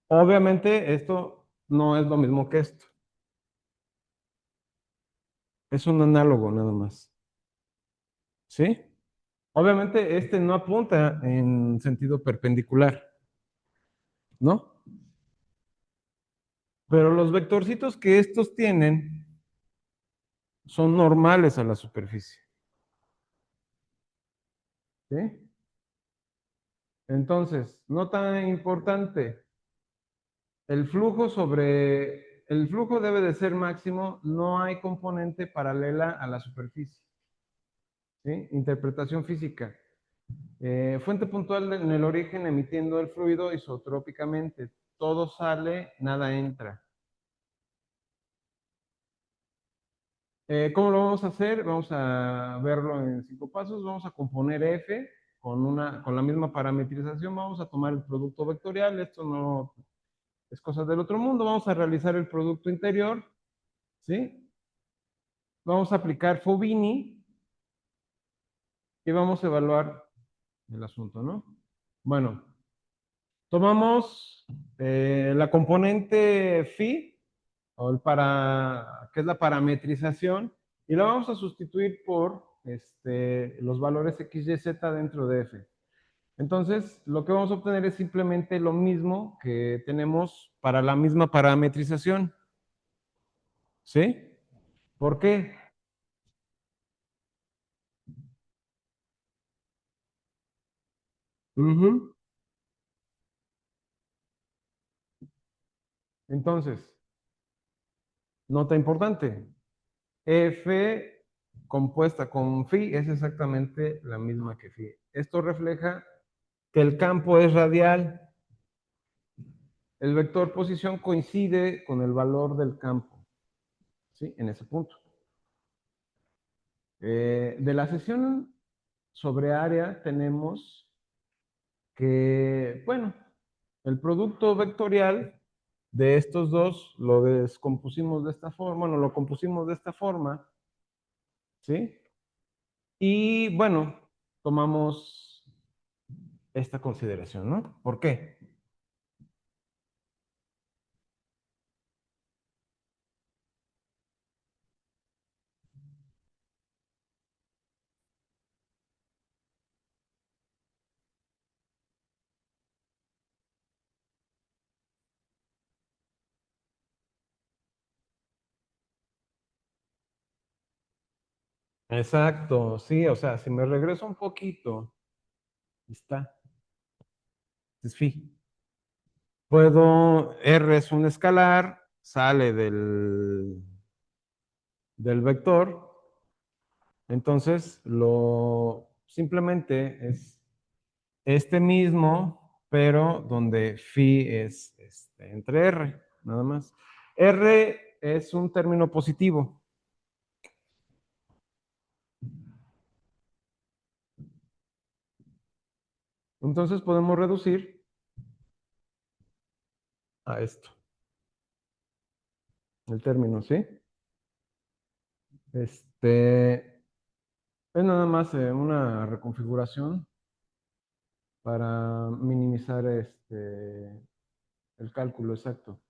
Obviamente esto no es lo mismo que esto. Es un análogo nada más. ¿Sí? Obviamente este no apunta en sentido perpendicular, ¿no? Pero los vectorcitos que estos tienen son normales a la superficie. ¿Sí? Entonces, no tan importante, el flujo debe de ser máximo, no hay componente paralela a la superficie. ¿Sí? Interpretación física. Fuente puntual en el origen emitiendo el fluido isotrópicamente. Todo sale, nada entra. ¿Cómo lo vamos a hacer? Vamos a verlo en 5 pasos. Vamos a componer F con la misma parametrización. Vamos a tomar el producto vectorial. Esto no es cosa del otro mundo. Vamos a realizar el producto interior. ¿Sí? Vamos a aplicar Fubini y vamos a evaluar el asunto, ¿no? Bueno, tomamos la componente phi, que es la parametrización, y la vamos a sustituir por los valores x, y, z dentro de f. Entonces, lo que vamos a obtener es simplemente lo mismo que tenemos para la misma parametrización. ¿Sí? ¿Por qué? Ujú. Entonces, nota importante. F compuesta con phi es exactamente la misma que phi. Esto refleja que el campo es radial. El vector posición coincide con el valor del campo, ¿sí? En ese punto. De la sesión sobre área tenemos que, bueno, el producto vectorial de estos dos lo descompusimos de esta forma, bueno, lo compusimos de esta forma, ¿sí? Y bueno, tomamos esta consideración, ¿no? ¿Por qué? Exacto, sí, o sea, si me regreso un poquito, está, es phi. Puedo, R es un escalar, sale del vector, entonces lo simplemente es este mismo, pero donde phi es entre R, nada más. R es un término positivo. Entonces podemos reducir a esto, el término, ¿sí? Es nada más una reconfiguración para minimizar el cálculo exacto.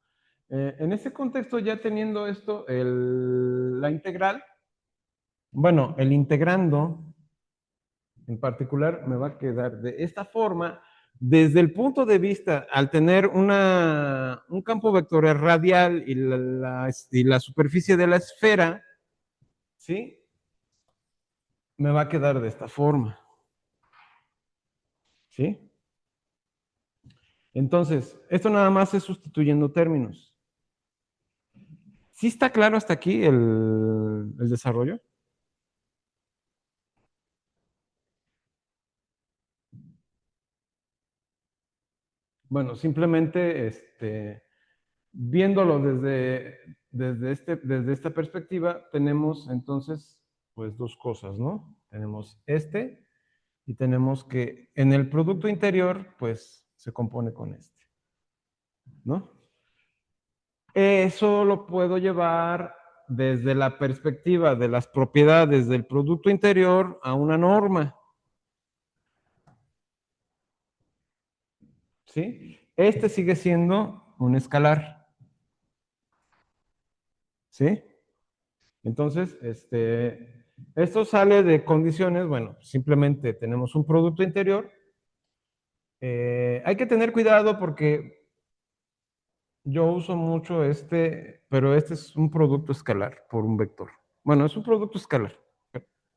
En ese contexto, ya teniendo esto, la integral, bueno, el integrando en particular me va a quedar de esta forma, desde el punto de vista, al tener un campo vectorial radial y la superficie de la esfera, ¿sí? Me va a quedar de esta forma, ¿sí? Entonces, esto nada más es sustituyendo términos. ¿Sí está claro hasta aquí el desarrollo? Bueno, simplemente viéndolo desde esta perspectiva, tenemos entonces pues dos cosas, ¿no? Tenemos y tenemos que en el producto interior pues se compone con ¿no? Eso lo puedo llevar desde la perspectiva de las propiedades del producto interior a una norma, ¿sí? Sigue siendo un escalar, ¿sí? Entonces, esto sale de condiciones, bueno, simplemente tenemos un producto interior. Hay que tener cuidado porque yo uso mucho pero este es un producto escalar por un vector. Bueno, es un producto escalar.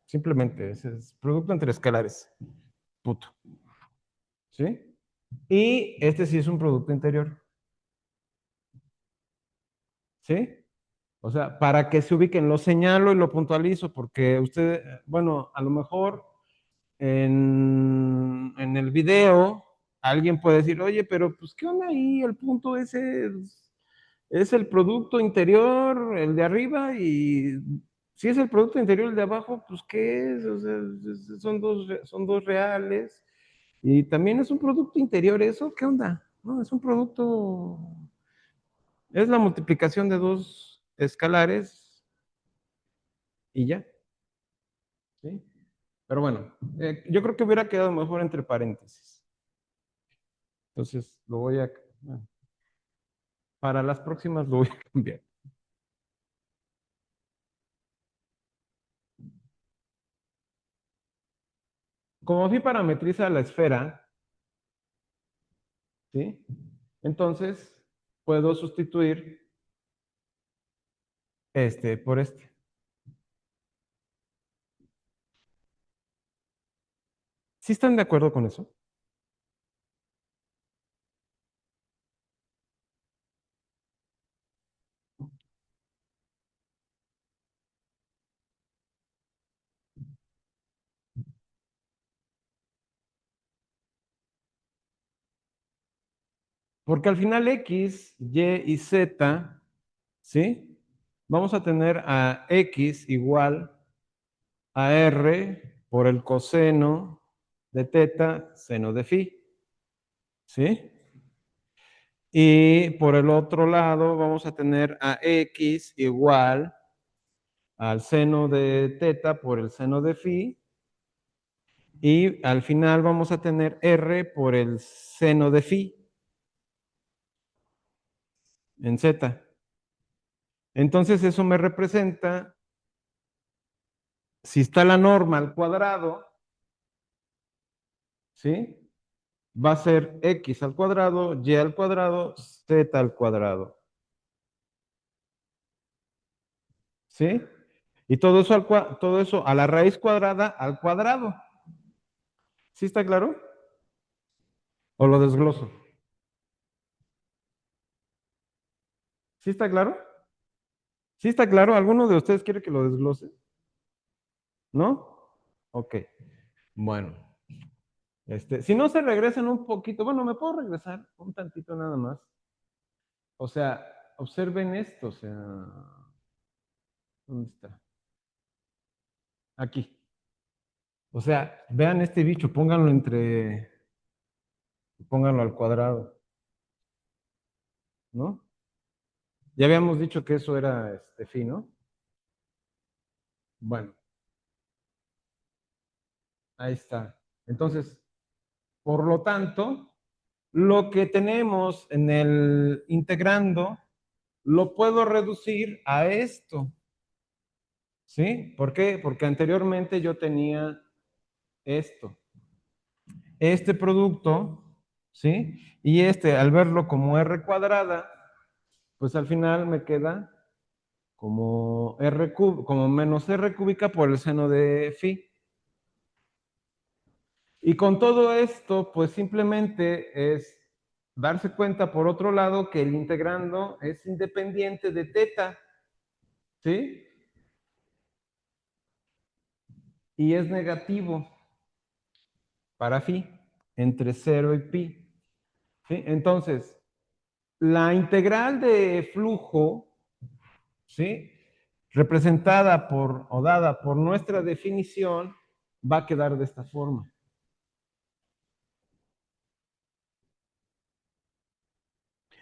Simplemente es producto entre escalares. Puto. ¿Sí? Y este sí es un producto interior. ¿Sí? O sea, para que se ubiquen, lo señalo y lo puntualizo porque usted, bueno, a lo mejor en el video alguien puede decir, oye, pero pues, ¿qué onda ahí? El punto ese es el producto interior, el de arriba, y si es el producto interior, el de abajo, pues, ¿qué es? O sea, son dos reales. Y también es un producto interior eso, ¿qué onda? No, es un producto, es la multiplicación de dos escalares y ya, ¿sí? Pero bueno, yo creo que hubiera quedado mejor entre paréntesis. Entonces, bueno, para las próximas lo voy a cambiar. Como phi parametriza la esfera, ¿sí? Entonces, puedo sustituir por este. ¿Sí están de acuerdo con eso? Porque al final X, Y y Z, ¿sí? Vamos a tener a X igual a R por el coseno de teta, seno de phi, ¿sí? Y por el otro lado vamos a tener a X igual al seno de teta por el seno de phi, y al final vamos a tener R por el seno de phi en Z. Entonces eso me representa, si está la norma al cuadrado, ¿sí? Va a ser X al cuadrado, Y al cuadrado, Z al cuadrado, ¿sí? Y todo eso a la raíz cuadrada al cuadrado. ¿Sí está claro? ¿O lo desgloso? ¿Sí está claro? ¿Sí está claro? ¿Alguno de ustedes quiere que lo desglose? ¿No? Ok. Bueno, si no se regresan un poquito, bueno, me puedo regresar un tantito nada más. O sea, observen esto, o sea, ¿dónde está? Aquí. O sea, vean este bicho, pónganlo al cuadrado, ¿no? Ya habíamos dicho que eso era phi, ¿no? Bueno, ahí está. Entonces, por lo tanto, lo que tenemos en el integrando lo puedo reducir a esto, ¿sí? ¿Por qué? Porque anteriormente yo tenía esto, este producto, ¿sí? Y al verlo como R cuadrada, pues al final me queda como como menos R cúbica por el seno de phi. Y con todo esto, pues simplemente es darse cuenta, por otro lado, que el integrando es independiente de teta, ¿sí? Y es negativo para phi, entre 0 y pi, ¿sí? Entonces, la integral de flujo, ¿sí? Representada por o dada por nuestra definición, va a quedar de esta forma.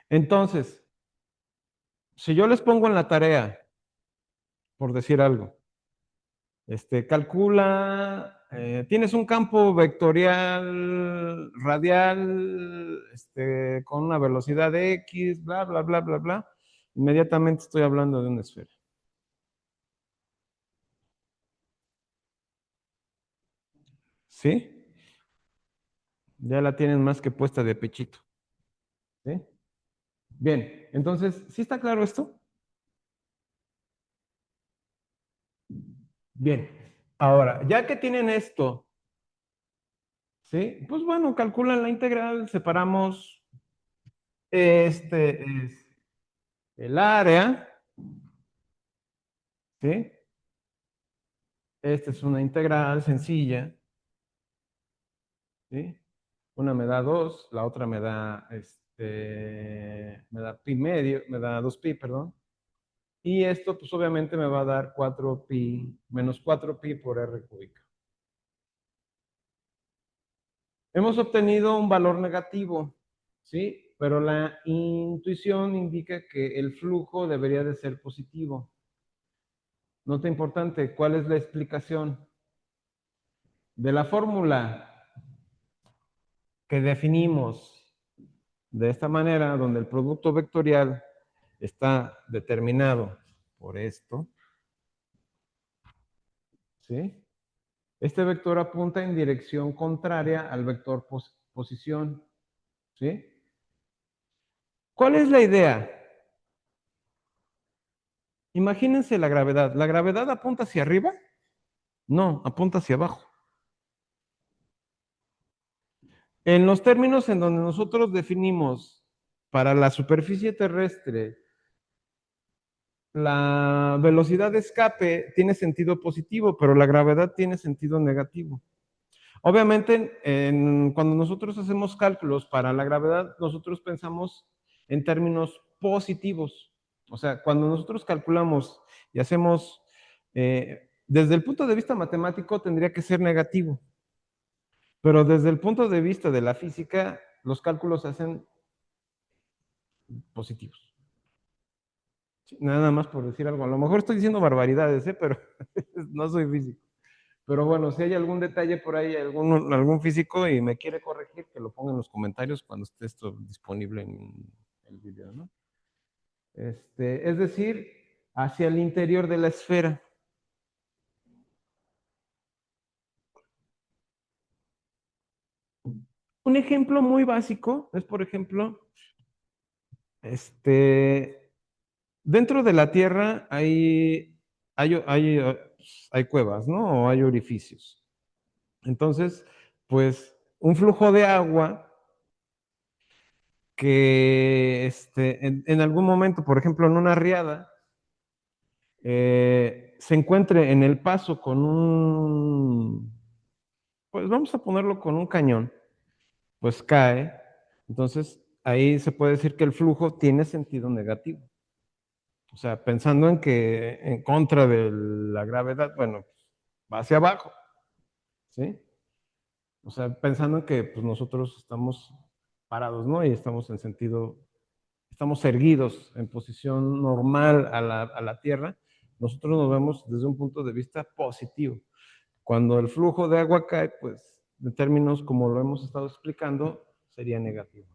Entonces, si yo les pongo en la tarea, por decir algo, calcula, tienes un campo vectorial radial con una velocidad de x, bla, bla, bla, bla, bla. Inmediatamente estoy hablando de una esfera. ¿Sí? Ya la tienen más que puesta de pechito. ¿Sí? Bien, entonces, ¿sí está claro esto? Bien. Ahora, ya que tienen esto, ¿sí? Pues bueno, calculan la integral, separamos, este es el área, ¿sí? Esta es una integral sencilla, ¿sí? Una me da 2, la otra me da pi medio, me da 2 pi, perdón. Y esto, pues obviamente me va a dar 4 pi, menos 4 pi por r cúbica. Hemos obtenido un valor negativo, ¿sí? Pero la intuición indica que el flujo debería de ser positivo. Nota importante, ¿cuál es la explicación? De la fórmula que definimos de esta manera, donde el producto vectorial está determinado por esto, ¿sí? Este vector apunta en dirección contraria al vector posición, ¿sí? ¿Cuál es la idea? Imagínense la gravedad. ¿La gravedad apunta hacia arriba? No, apunta hacia abajo. En los términos en donde nosotros definimos para la superficie terrestre, la velocidad de escape tiene sentido positivo, pero la gravedad tiene sentido negativo. Obviamente, cuando nosotros hacemos cálculos para la gravedad, nosotros pensamos en términos positivos. O sea, cuando nosotros calculamos y hacemos, desde el punto de vista matemático, tendría que ser negativo. Pero desde el punto de vista de la física, los cálculos se hacen positivos. Nada más por decir algo. A lo mejor estoy diciendo barbaridades, pero no soy físico. Pero bueno, si hay algún detalle por ahí, algún físico y me quiere corregir, que lo ponga en los comentarios cuando esté esto disponible en el video, ¿no? Es decir, hacia el interior de la esfera. Un ejemplo muy básico es, por ejemplo, dentro de la Tierra hay cuevas, ¿no? O hay orificios. Entonces, pues, un flujo de agua que en algún momento, por ejemplo, en una riada, se encuentre en el paso con pues vamos a ponerlo con un cañón, pues cae. Entonces, ahí se puede decir que el flujo tiene sentido negativo. O sea, pensando en que en contra de la gravedad, bueno, va hacia abajo, ¿sí? O sea, pensando en que pues, nosotros estamos parados, ¿no? Y estamos en sentido, estamos erguidos en posición normal a la Tierra, nosotros nos vemos desde un punto de vista positivo. Cuando el flujo de agua cae, pues, en términos como lo hemos estado explicando, sería negativo.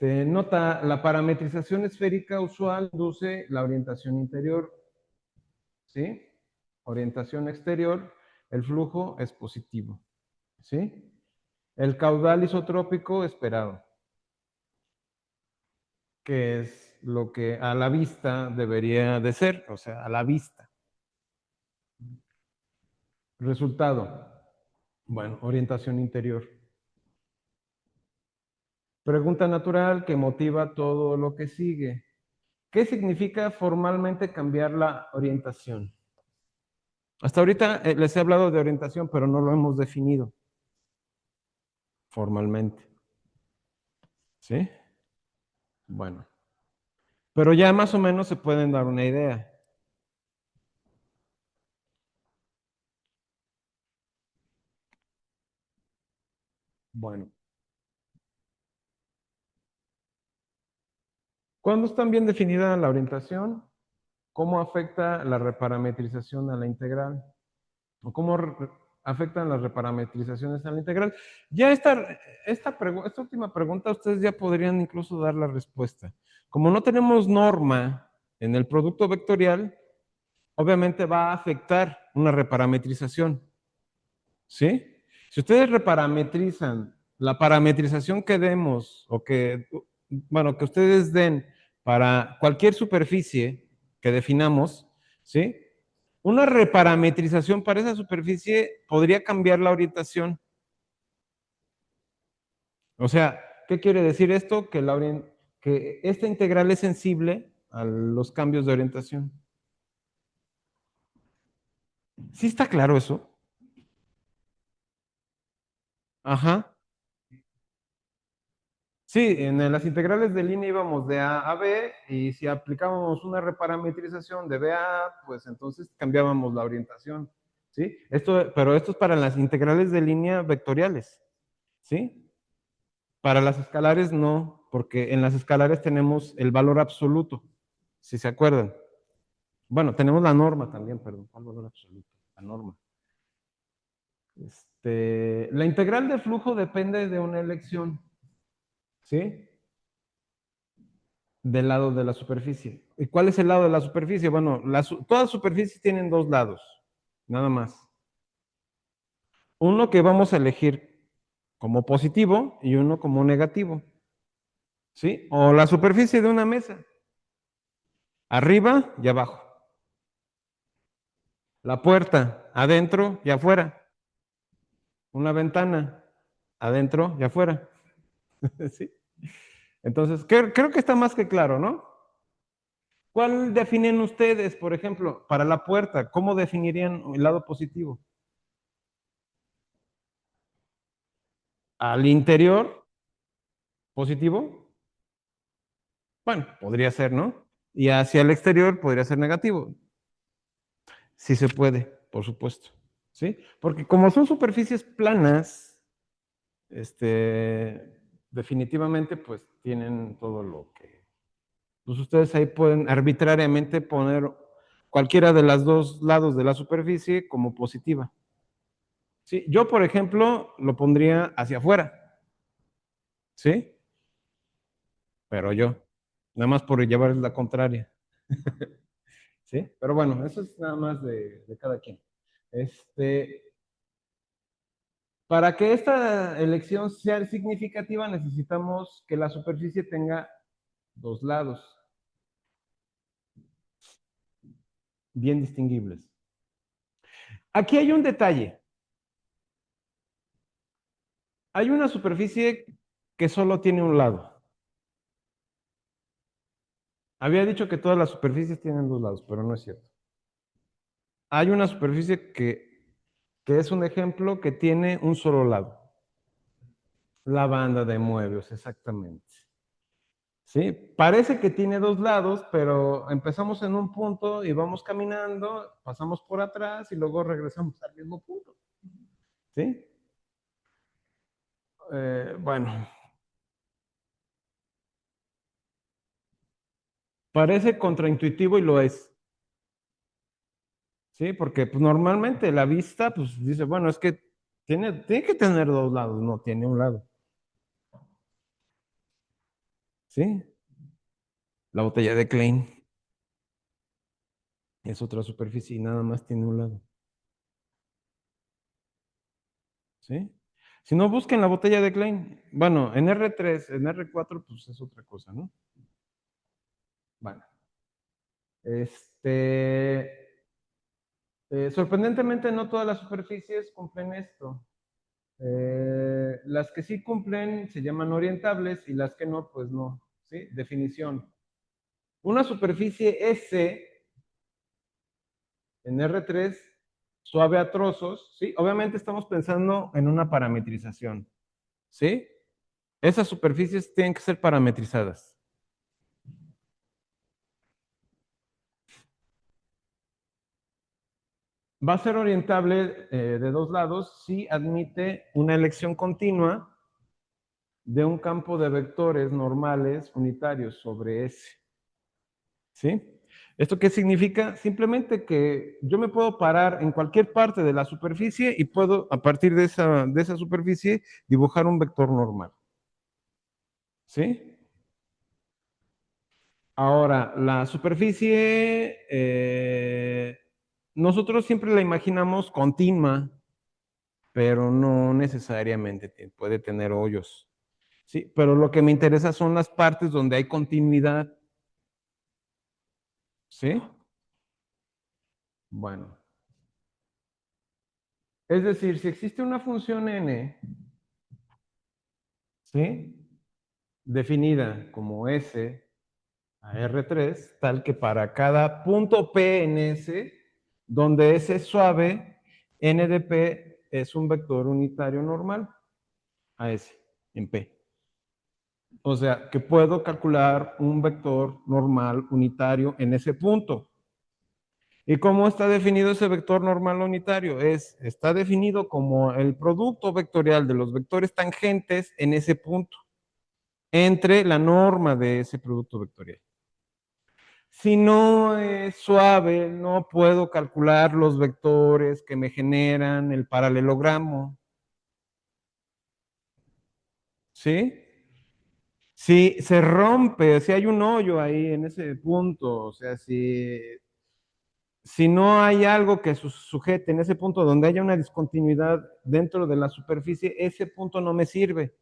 Nota, la parametrización esférica usual induce la orientación interior, ¿sí? Orientación exterior, el flujo es positivo, ¿sí? El caudal isotrópico esperado, que es lo que a la vista debería de ser, o sea, a la vista. Resultado, bueno, orientación interior. Pregunta natural que motiva todo lo que sigue. ¿Qué significa formalmente cambiar la orientación? Hasta ahorita les he hablado de orientación, pero no lo hemos definido formalmente. ¿Sí? Bueno, pero ya más o menos se pueden dar una idea. Bueno, ¿cuándo está bien definida la orientación? ¿Cómo afecta la reparametrización a la integral? ¿O cómo afectan las reparametrizaciones a la integral? Ya esta última pregunta, ustedes ya podrían incluso dar la respuesta. Como no tenemos norma en el producto vectorial, obviamente va a afectar una reparametrización, ¿sí? Si ustedes reparametrizan la parametrización que demos o que, bueno, que ustedes den para cualquier superficie que definamos, ¿sí? Una reparametrización para esa superficie podría cambiar la orientación. O sea, ¿qué quiere decir esto? Que esta integral es sensible a los cambios de orientación. ¿Sí está claro eso? Ajá. Sí, en las integrales de línea íbamos de A a B y si aplicábamos una reparametrización de B a A, pues entonces cambiábamos la orientación, ¿sí? Pero esto es para las integrales de línea vectoriales, ¿sí? Para las escalares no, porque en las escalares tenemos el valor absoluto, si se acuerdan. Bueno, tenemos la norma también, perdón, el valor absoluto, la norma. La integral de flujo depende de una elección, ¿sí? Del lado de la superficie. ¿Y cuál es el lado de la superficie? Bueno, todas superficies tienen dos lados, nada más. Uno que vamos a elegir como positivo y uno como negativo, ¿sí? O la superficie de una mesa, arriba y abajo. La puerta, adentro y afuera. Una ventana, adentro y afuera. ¿Sí? Entonces, creo que está más que claro, ¿no? ¿Cuál definen ustedes, por ejemplo, para la puerta? ¿Cómo definirían el lado positivo? Al interior, positivo. Bueno, podría ser, ¿no? Y hacia el exterior podría ser negativo. Sí se puede, por supuesto. ¿Sí? Porque como son superficies planas, definitivamente pues tienen todo lo que pues ustedes ahí pueden arbitrariamente poner cualquiera de los dos lados de la superficie como positiva. ¿Sí? Yo, por ejemplo, lo pondría hacia afuera, ¿sí? Pero yo, nada más por llevar la contraria, ¿sí? Pero bueno, eso es nada más de cada quien. Este, para que esta elección sea significativa, necesitamos que la superficie tenga dos lados bien distinguibles. Aquí hay un detalle. Hay una superficie que solo tiene un lado. Había dicho que todas las superficies tienen dos lados, pero no es cierto. Hay una superficie que que es un ejemplo que tiene un solo lado. La banda de Möbius, exactamente. ¿Sí? Parece que tiene dos lados, pero empezamos en un punto y vamos caminando, pasamos por atrás y luego regresamos al mismo punto. ¿Sí? Bueno, parece contraintuitivo y lo es. ¿Sí? Porque pues, normalmente la vista pues, dice, bueno, es que tiene que tener dos lados, no tiene un lado. ¿Sí? La botella de Klein es otra superficie y nada más tiene un lado. ¿Sí? Si no, busquen la botella de Klein. Bueno, en R3, en R4, pues es otra cosa, ¿no? Bueno, sorprendentemente no todas las superficies cumplen esto. Las que sí cumplen se llaman orientables y las que no, pues no. ¿Sí? Definición. Una superficie S en R3 suave a trozos, ¿sí? Obviamente estamos pensando en una parametrización, ¿sí? Esas superficies tienen que ser parametrizadas. Va a ser orientable de dos lados si admite una elección continua de un campo de vectores normales unitarios sobre S. ¿Sí? ¿Esto qué significa? Simplemente que yo me puedo parar en cualquier parte de la superficie y puedo, a partir de esa superficie, dibujar un vector normal. ¿Sí? Ahora, la superficie, nosotros siempre la imaginamos continua, pero no necesariamente puede tener hoyos. Sí, pero lo que me interesa son las partes donde hay continuidad. ¿Sí? Bueno, es decir, si existe una función n, ¿sí? Definida como S a R3, tal que para cada punto P en S, donde S es suave, N de P es un vector unitario normal a S en P. O sea, que puedo calcular un vector normal unitario en ese punto. ¿Y cómo está definido ese vector normal unitario? Está definido como el producto vectorial de los vectores tangentes en ese punto, entre la norma de ese producto vectorial. Si no es suave, no puedo calcular los vectores que me generan el paralelogramo. ¿Sí? Si se rompe, si hay un hoyo ahí en ese punto, o sea, si no hay algo que sujete en ese punto donde haya una discontinuidad dentro de la superficie, ese punto no me sirve.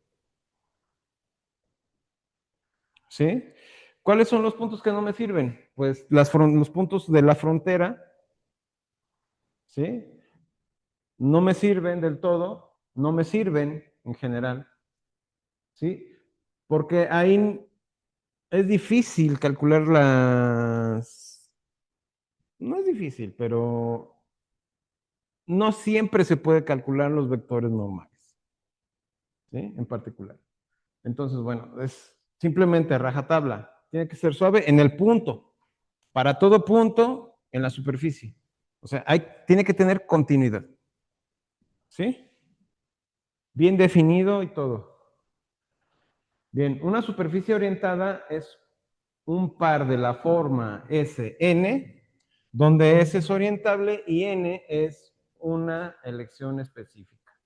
¿Sí? ¿Cuáles son los puntos que no me sirven? Pues los puntos de la frontera, ¿sí? No me sirven del todo, no me sirven en general, ¿sí? Porque ahí es difícil calcular no es difícil, pero no siempre se puede calcular los vectores normales, ¿sí? En particular. Entonces, bueno, es simplemente rajatabla. Tiene que ser suave en el punto, para todo punto en la superficie. O sea, tiene que tener continuidad, ¿sí? Bien definido y todo. Bien, una superficie orientada es un par de la forma Sn, donde S es orientable y N es una elección específica.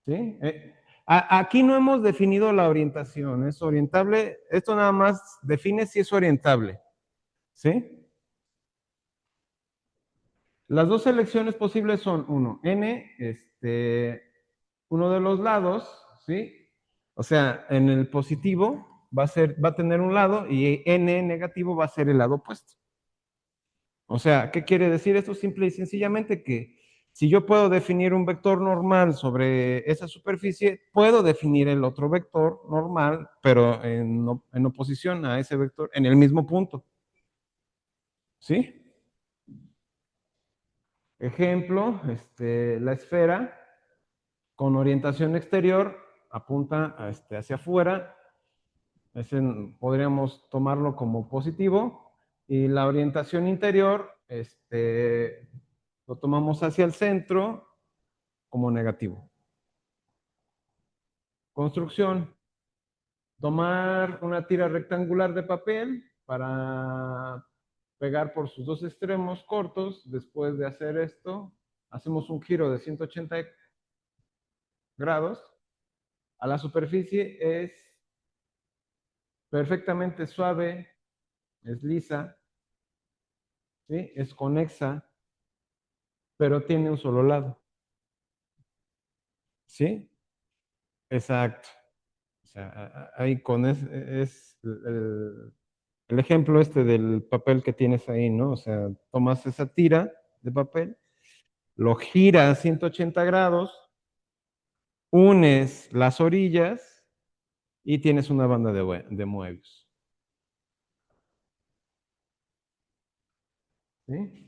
¿Sí? Aquí no hemos definido la orientación, es orientable, esto nada más define si es orientable. ¿Sí? Las dos selecciones posibles son N, uno de los lados, ¿sí? O sea, en el positivo va a tener un lado y N negativo va a ser el lado opuesto. O sea, ¿qué quiere decir esto? Simple y sencillamente que si yo puedo definir un vector normal sobre esa superficie, puedo definir el otro vector normal, pero en oposición a ese vector, en el mismo punto. ¿Sí? Ejemplo, la esfera con orientación exterior apunta hacia afuera. Ese podríamos tomarlo como positivo. Y la orientación interior, lo tomamos hacia el centro como negativo. Construcción. Tomar una tira rectangular de papel para pegar por sus dos extremos cortos. Después de hacer esto, hacemos un giro de 180 grados. A la superficie es perfectamente suave, es lisa, ¿sí? Es conexa, pero tiene un solo lado. ¿Sí? Exacto. O sea, ahí con es el ejemplo del papel que tienes ahí, ¿no? O sea, tomas esa tira de papel, lo giras 180 grados, unes las orillas y tienes una banda de Moebius. ¿Sí?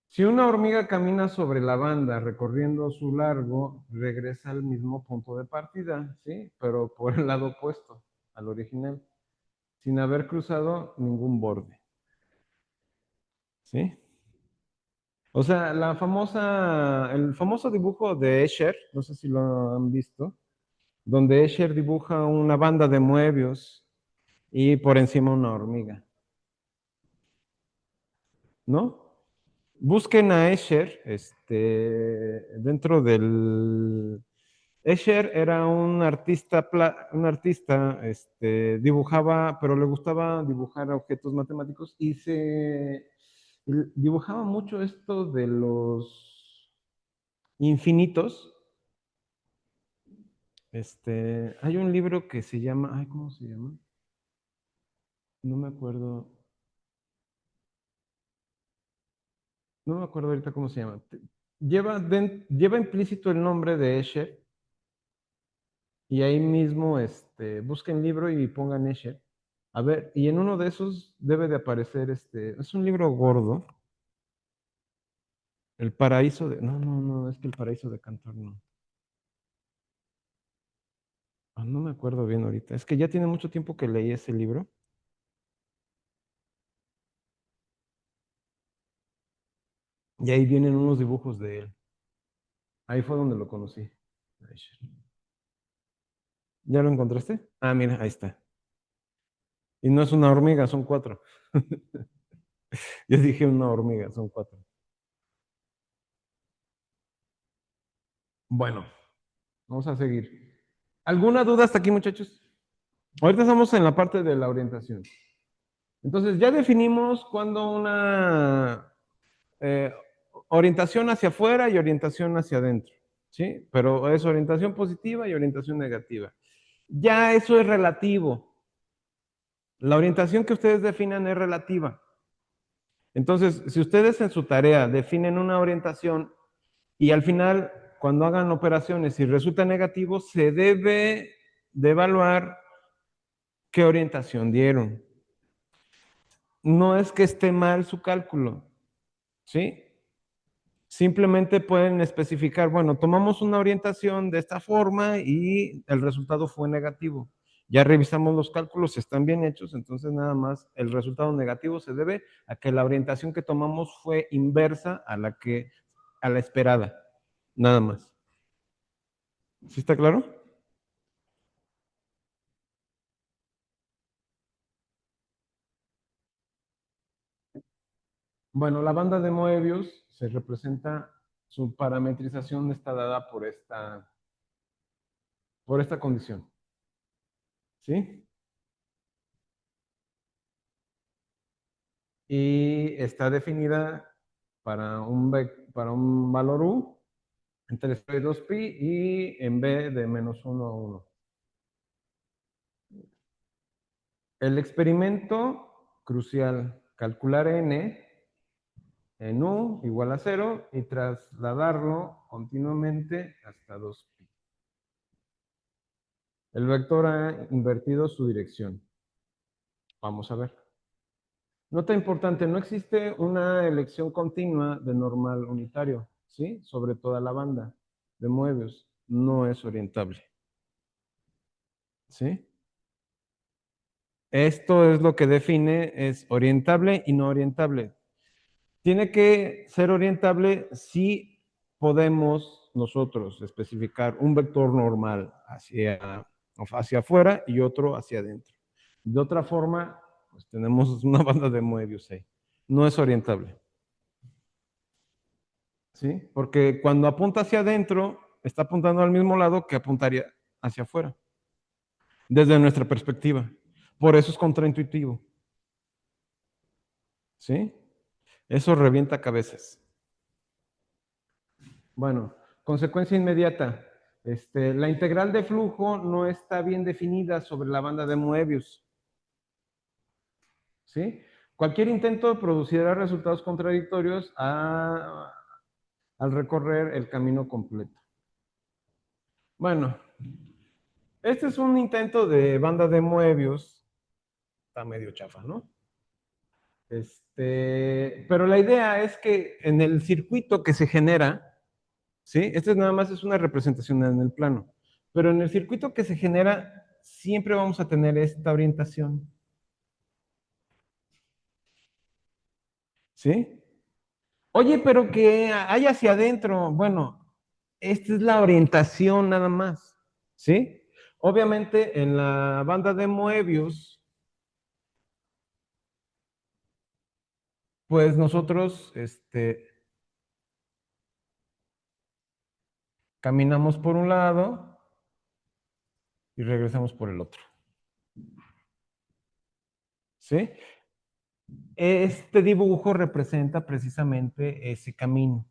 Si una hormiga camina sobre la banda recorriendo su largo, regresa al mismo punto de partida, ¿sí? Pero por el lado opuesto al original, sin haber cruzado ningún borde, ¿sí? O sea, el famoso dibujo de Escher, no sé si lo han visto, donde Escher dibuja una banda de Moebius y por encima una hormiga, ¿no? Busquen a Escher, dentro del... Escher era dibujaba, pero le gustaba dibujar objetos matemáticos y dibujaba mucho esto de los infinitos. Hay un libro que se llama, ay, ¿cómo se llama? No me acuerdo, no me acuerdo ahorita cómo se llama. Lleva implícito el nombre de Escher y ahí mismo, busquen libro y pongan Escher. A ver, y en uno de esos debe de aparecer, es un libro gordo, El paraíso de, no, no, no, es que el paraíso de Cantor no. Ah, no me acuerdo bien ahorita. Es que ya tiene mucho tiempo que leí ese libro y ahí vienen unos dibujos de él. Ahí fue donde lo conocí. Escher. ¿Ya lo encontraste? Ah, mira, ahí está. Y no es una hormiga, son cuatro. Yo dije una hormiga, son cuatro. Bueno, vamos a seguir. ¿Alguna duda hasta aquí, muchachos? Ahorita estamos en la parte de la orientación. Entonces, ya definimos cuando una eh, orientación hacia afuera y orientación hacia adentro, ¿sí? Pero es orientación positiva y orientación negativa. Ya eso es relativo. La orientación que ustedes definan es relativa. Entonces, si ustedes en su tarea definen una orientación y al final, cuando hagan operaciones y resulta negativo, se debe de evaluar qué orientación dieron. No es que esté mal su cálculo, ¿sí? Simplemente pueden especificar, bueno, tomamos una orientación de esta forma y el resultado fue negativo. Ya revisamos los cálculos, están bien hechos, entonces nada más el resultado negativo se debe a que la orientación que tomamos fue inversa a la esperada, nada más. ¿Sí está claro? Bueno, la banda de Moebius se representa, su parametrización está dada por esta condición, ¿sí? Y está definida para un valor u entre 0 y 2pi y en b de -1 a 1. El experimento crucial, calcular n en u igual a 0 y trasladarlo continuamente hasta 2pi. El vector ha invertido su dirección. Vamos a ver. Nota importante, no existe una elección continua de normal unitario, ¿sí? Sobre toda la banda de Möbius. No es orientable, ¿sí? Esto es lo que define, es orientable y no orientable. Tiene que ser orientable si podemos nosotros especificar un vector normal hacia afuera y otro hacia adentro. De otra forma, pues tenemos una banda de Möbius ahí. No es orientable, ¿sí? Porque cuando apunta hacia adentro, está apuntando al mismo lado que apuntaría hacia afuera, desde nuestra perspectiva. Por eso es contraintuitivo, ¿sí? Eso revienta cabezas. Bueno, consecuencia inmediata. La integral de flujo no está bien definida sobre la banda de Möbius, ¿sí? Cualquier intento producirá resultados contradictorios al recorrer el camino completo. Bueno, este es un intento de banda de Möbius. Está medio chafa, ¿no? Pero la idea es que en el circuito que se genera, ¿sí? Este nada más es una representación en el plano, pero en el circuito que se genera siempre vamos a tener esta orientación, ¿sí? Oye, pero que hay hacia adentro, bueno, esta es la orientación nada más, ¿sí? Obviamente en la banda de Möbius, pues nosotros caminamos por un lado y regresamos por el otro, ¿sí? Este dibujo representa precisamente ese camino,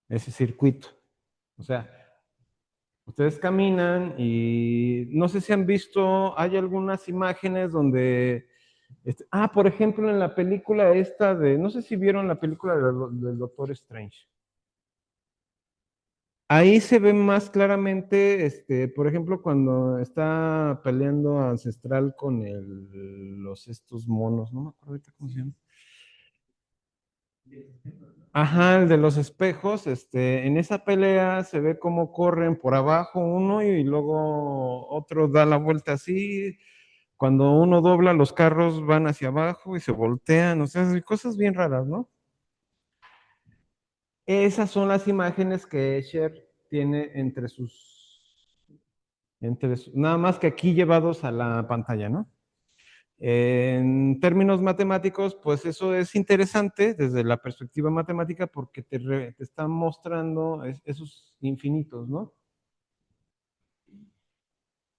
ese circuito. O sea, ustedes caminan y no sé si han visto, hay algunas imágenes donde, por ejemplo, en la película esta no sé si vieron la película del Doctor Strange. Ahí se ve más claramente, por ejemplo, cuando está peleando Ancestral con estos monos, no me acuerdo ahorita cómo se llama. Ajá, el de los espejos, en esa pelea se ve cómo corren por abajo uno y luego otro da la vuelta así. Cuando uno dobla, los carros van hacia abajo y se voltean, o sea, cosas bien raras, ¿no? Esas son las imágenes que Escher tiene nada más que aquí llevados a la pantalla, ¿no? En términos matemáticos, pues eso es interesante desde la perspectiva matemática porque te están mostrando esos infinitos, ¿no?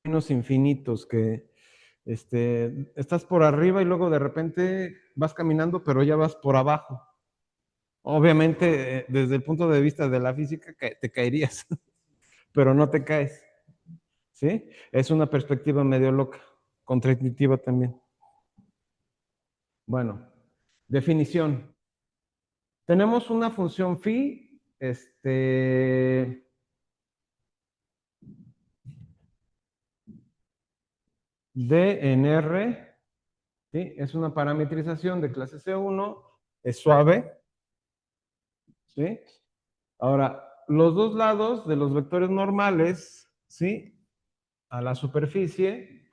Unos infinitos que estás por arriba y luego de repente vas caminando, pero ya vas por abajo. Obviamente, desde el punto de vista de la física, te caerías, pero no te caes, ¿sí? Es una perspectiva medio loca, contraintuitiva también. Bueno, definición. Tenemos una función phi, d en R, ¿sí? Es una parametrización de clase C1, es suave, ¿sí? Ahora, los dos lados de los vectores normales, ¿sí? A la superficie,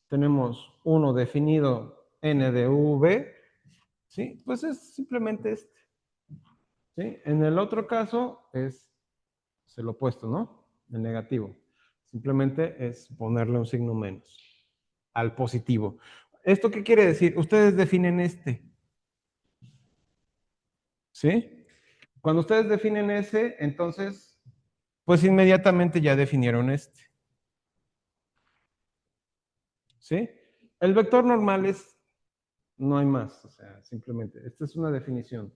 tenemos uno definido n de v, ¿sí? Pues es simplemente este, ¿sí? En el otro caso es el opuesto, ¿no? El negativo. Simplemente es ponerle un signo menos al positivo. ¿Esto qué quiere decir? Ustedes definen ¿sí? Cuando ustedes definen ese, entonces, pues inmediatamente ya definieron ¿sí? El vector normal no hay más, o sea, simplemente, esta es una definición.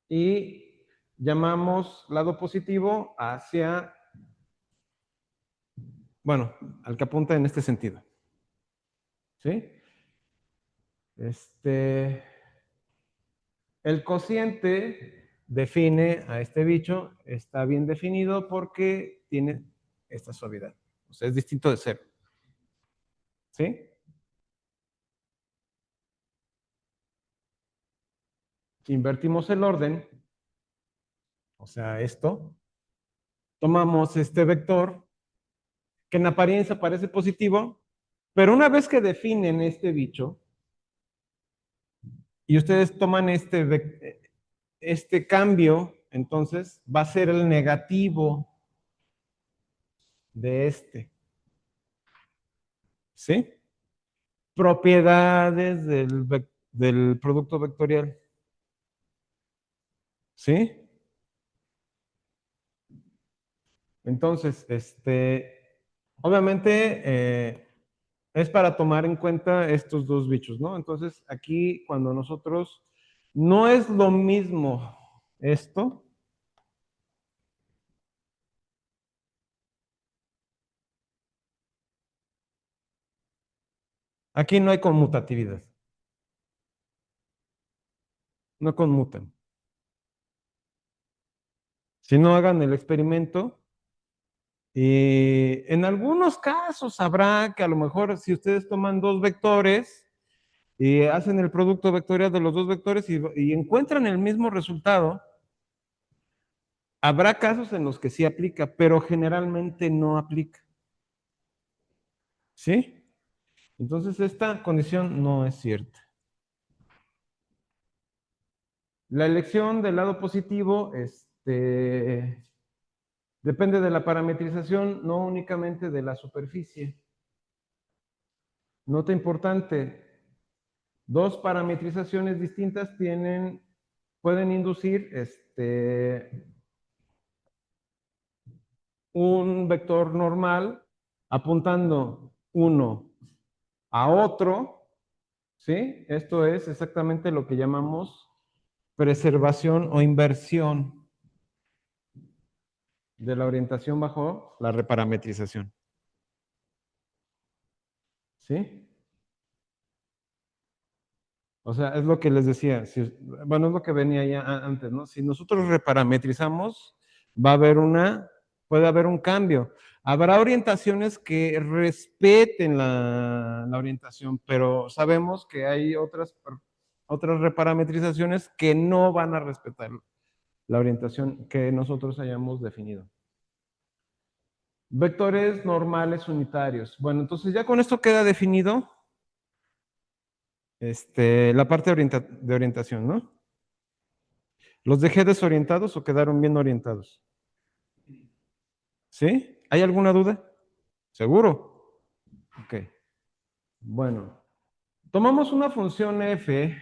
Y llamamos lado positivo hacia, bueno, al que apunta en este sentido, ¿sí? El cociente define a este bicho, está bien definido porque tiene esta suavidad, o sea, es distinto de cero, ¿sí? invertimos el orden, o sea, esto, tomamos este vector, que en apariencia parece positivo, pero una vez que definen este bicho, y ustedes toman este cambio, entonces va a ser el negativo de este. ¿Sí? Propiedades del producto vectorial. ¿Sí? Entonces, obviamente es para tomar en cuenta estos dos bichos, ¿no? Entonces, aquí cuando nosotros, no es lo mismo esto, aquí no hay conmutatividad, no conmutan. Si no hagan el experimento, y en algunos casos habrá que a lo mejor si ustedes toman dos vectores y hacen el producto vectorial de los dos vectores y encuentran el mismo resultado, habrá casos en los que sí aplica, pero generalmente no aplica. ¿Sí? Entonces esta condición no es cierta. La elección del lado positivo depende de la parametrización, no únicamente de la superficie. Nota importante, dos parametrizaciones distintas pueden inducir un vector normal apuntando uno a otro, ¿sí? Esto es exactamente lo que llamamos preservación o inversión de la orientación bajo la reparametrización, ¿sí? O sea, es lo que les decía, bueno, es lo que venía ya antes, ¿no? Si nosotros reparametrizamos, puede haber un cambio. Habrá orientaciones que respeten la orientación, pero sabemos que hay otras reparametrizaciones que no van a respetar la orientación que nosotros hayamos definido. Vectores normales unitarios. Bueno, entonces ya con esto queda definido la parte de orientación, ¿no? ¿Los dejé desorientados o quedaron bien orientados? ¿Sí? ¿Hay alguna duda? ¿Seguro? Ok. Bueno, tomamos una función f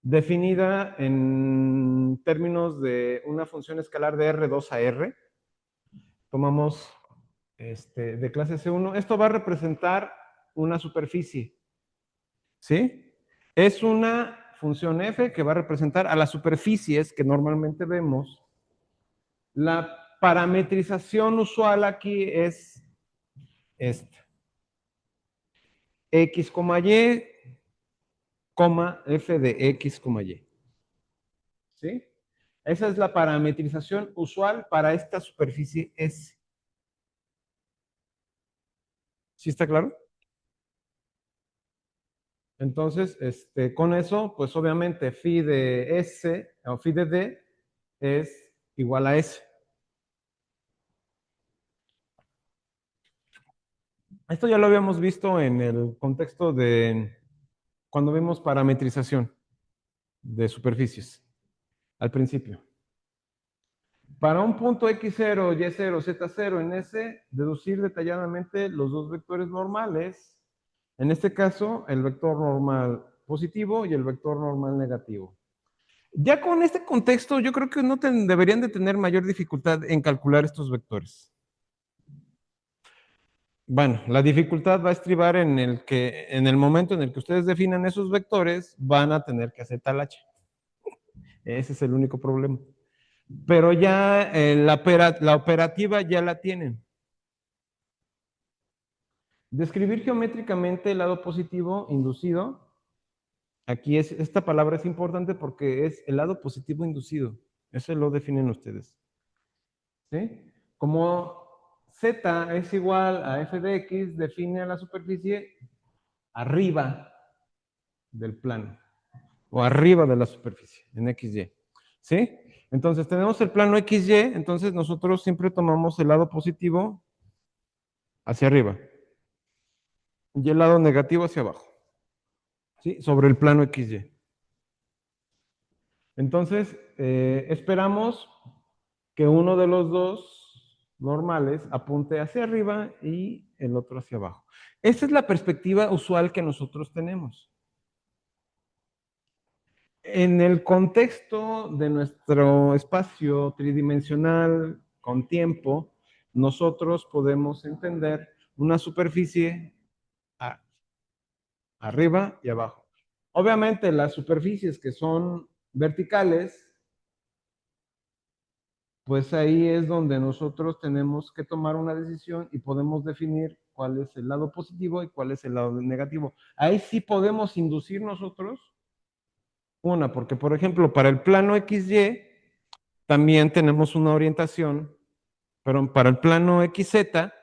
definida en términos de una función escalar de R2 a R. Tomamos de clase C1. Esto va a representar una superficie. ¿Sí? Es una función f que va a representar a las superficies que normalmente vemos. La parametrización usual aquí es esta. X, Y, f de X, Y. ¿Sí? Esa es la parametrización usual para esta superficie S. ¿Sí está claro? Entonces, con eso, pues obviamente phi de S o phi de D es igual a S. Esto ya lo habíamos visto en el contexto de cuando vimos parametrización de superficies al principio. Para un punto x0, y0, z0 en S, deducir detalladamente los dos vectores normales, en este caso el vector normal positivo y el vector normal negativo. Ya con este contexto yo creo que no deberían de tener mayor dificultad en calcular estos vectores. Bueno, la dificultad va a estribar en el momento en el que ustedes definan esos vectores, van a tener que hacer tal H. Ese es el único problema. Pero ya la operativa ya la tienen. Describir geométricamente el lado positivo inducido. Aquí esta palabra es importante porque es el lado positivo inducido. Eso lo definen ustedes. ¿Sí? Como Z es igual a f de x, define a la superficie arriba del plano. o arriba de la superficie, en XY. ¿Sí? Entonces tenemos el plano XY, entonces nosotros siempre tomamos el lado positivo hacia arriba y el lado negativo hacia abajo. ¿Sí? Sobre el plano XY. Entonces, esperamos que uno de los dos normales apunte hacia arriba y el otro hacia abajo. Esa es la perspectiva usual que nosotros tenemos. En el contexto de nuestro espacio tridimensional con tiempo, nosotros podemos entender una superficie arriba y abajo. Obviamente las superficies que son verticales, pues ahí es donde nosotros tenemos que tomar una decisión y podemos definir cuál es el lado positivo y cuál es el lado negativo. Ahí sí podemos inducir nosotros una, porque por ejemplo, para el plano XY también tenemos una orientación, pero para el plano XZ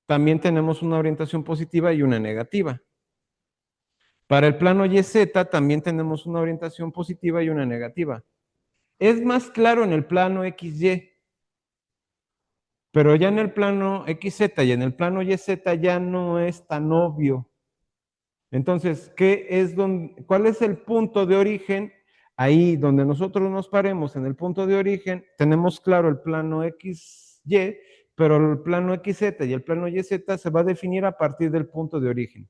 también tenemos una orientación positiva y una negativa. Para el plano YZ también tenemos una orientación positiva y una negativa. Es más claro en el plano XY, pero ya en el plano XZ y en el plano YZ ya no es tan obvio. Entonces, ¿cuál es el punto de origen? Ahí donde nosotros nos paremos en el punto de origen, tenemos claro el plano XY, pero el plano XZ y el plano YZ se va a definir a partir del punto de origen.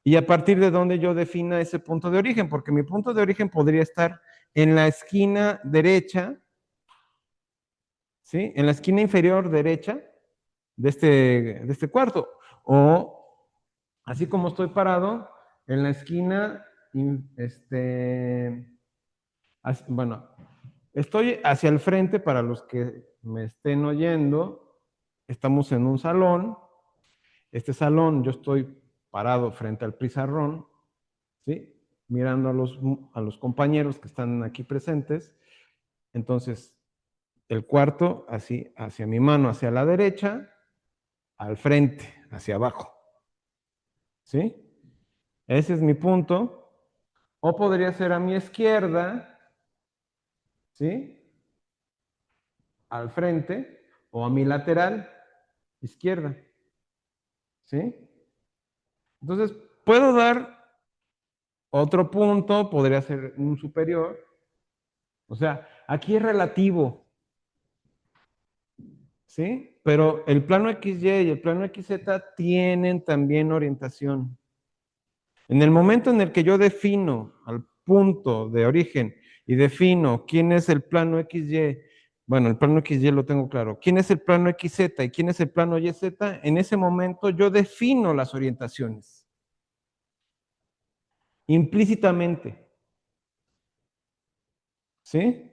Y a partir de donde yo defina ese punto de origen, porque mi punto de origen podría estar en la esquina derecha, ¿sí? En la esquina inferior derecha de este cuarto. O, así como estoy parado, en la esquina, bueno, estoy hacia el frente para los que me estén oyendo. Estamos en un salón. Este salón, yo estoy parado frente al pizarrón, ¿sí? Mirando a los compañeros que están aquí presentes. Entonces, el cuarto, así, hacia mi mano, hacia la derecha, al frente, hacia abajo. ¿Sí? Ese es mi punto. O podría ser a mi izquierda, ¿sí? Al frente, o a mi lateral, izquierda. ¿Sí? Entonces, puedo dar otro punto, podría ser un superior. O sea, aquí es relativo. ¿Sí? Pero el plano XY y el plano XZ tienen también orientación. En el momento en el que yo defino al punto de origen y defino quién es el plano XY, bueno, el plano XY lo tengo claro, quién es el plano XZ y quién es el plano YZ, en ese momento yo defino las orientaciones implícitamente. ¿Sí?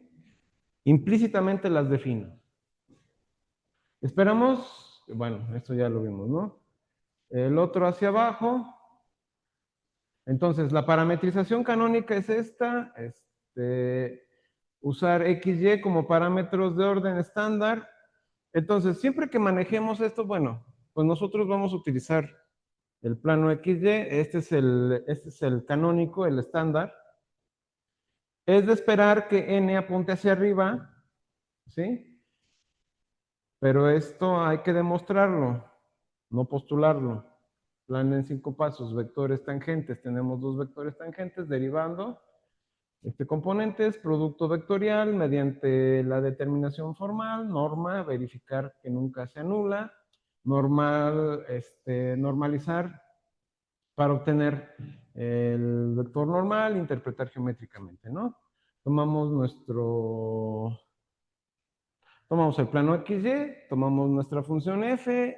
Implícitamente las defino. Esperamos, bueno, esto ya lo vimos, ¿no? El otro hacia abajo. Entonces, la parametrización canónica es esta, usar XY como parámetros de orden estándar. Entonces, siempre que manejemos esto, bueno, pues nosotros vamos a utilizar el plano XY, este es el canónico, el estándar. Es de esperar que n apunte hacia arriba, ¿sí? Pero esto hay que demostrarlo, no postularlo. Plan en 5 pasos, vectores tangentes. Tenemos dos vectores tangentes derivando componentes, producto vectorial, mediante la determinación formal, norma, verificar que nunca se anula, normalizar para obtener el vector normal, interpretar geométricamente, ¿no? Tomamos el plano XY, tomamos nuestra función f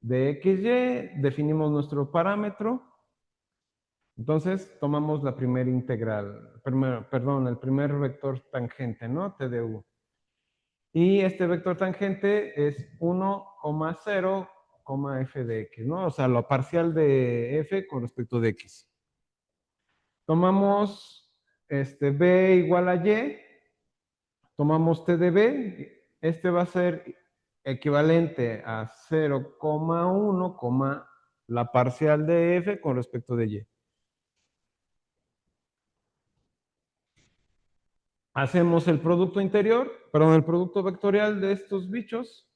de XY, definimos nuestro parámetro. Entonces, tomamos la primera integral, el primer vector tangente, ¿no? T de u. Y este vector tangente es 1,0, f de x, ¿no? O sea, lo parcial de f con respecto de x. Tomamos b igual a y, tomamos t de b, este va a ser equivalente a 0,1, la parcial de f con respecto de y. hacemos el producto interior, perdón, el producto vectorial de estos bichos,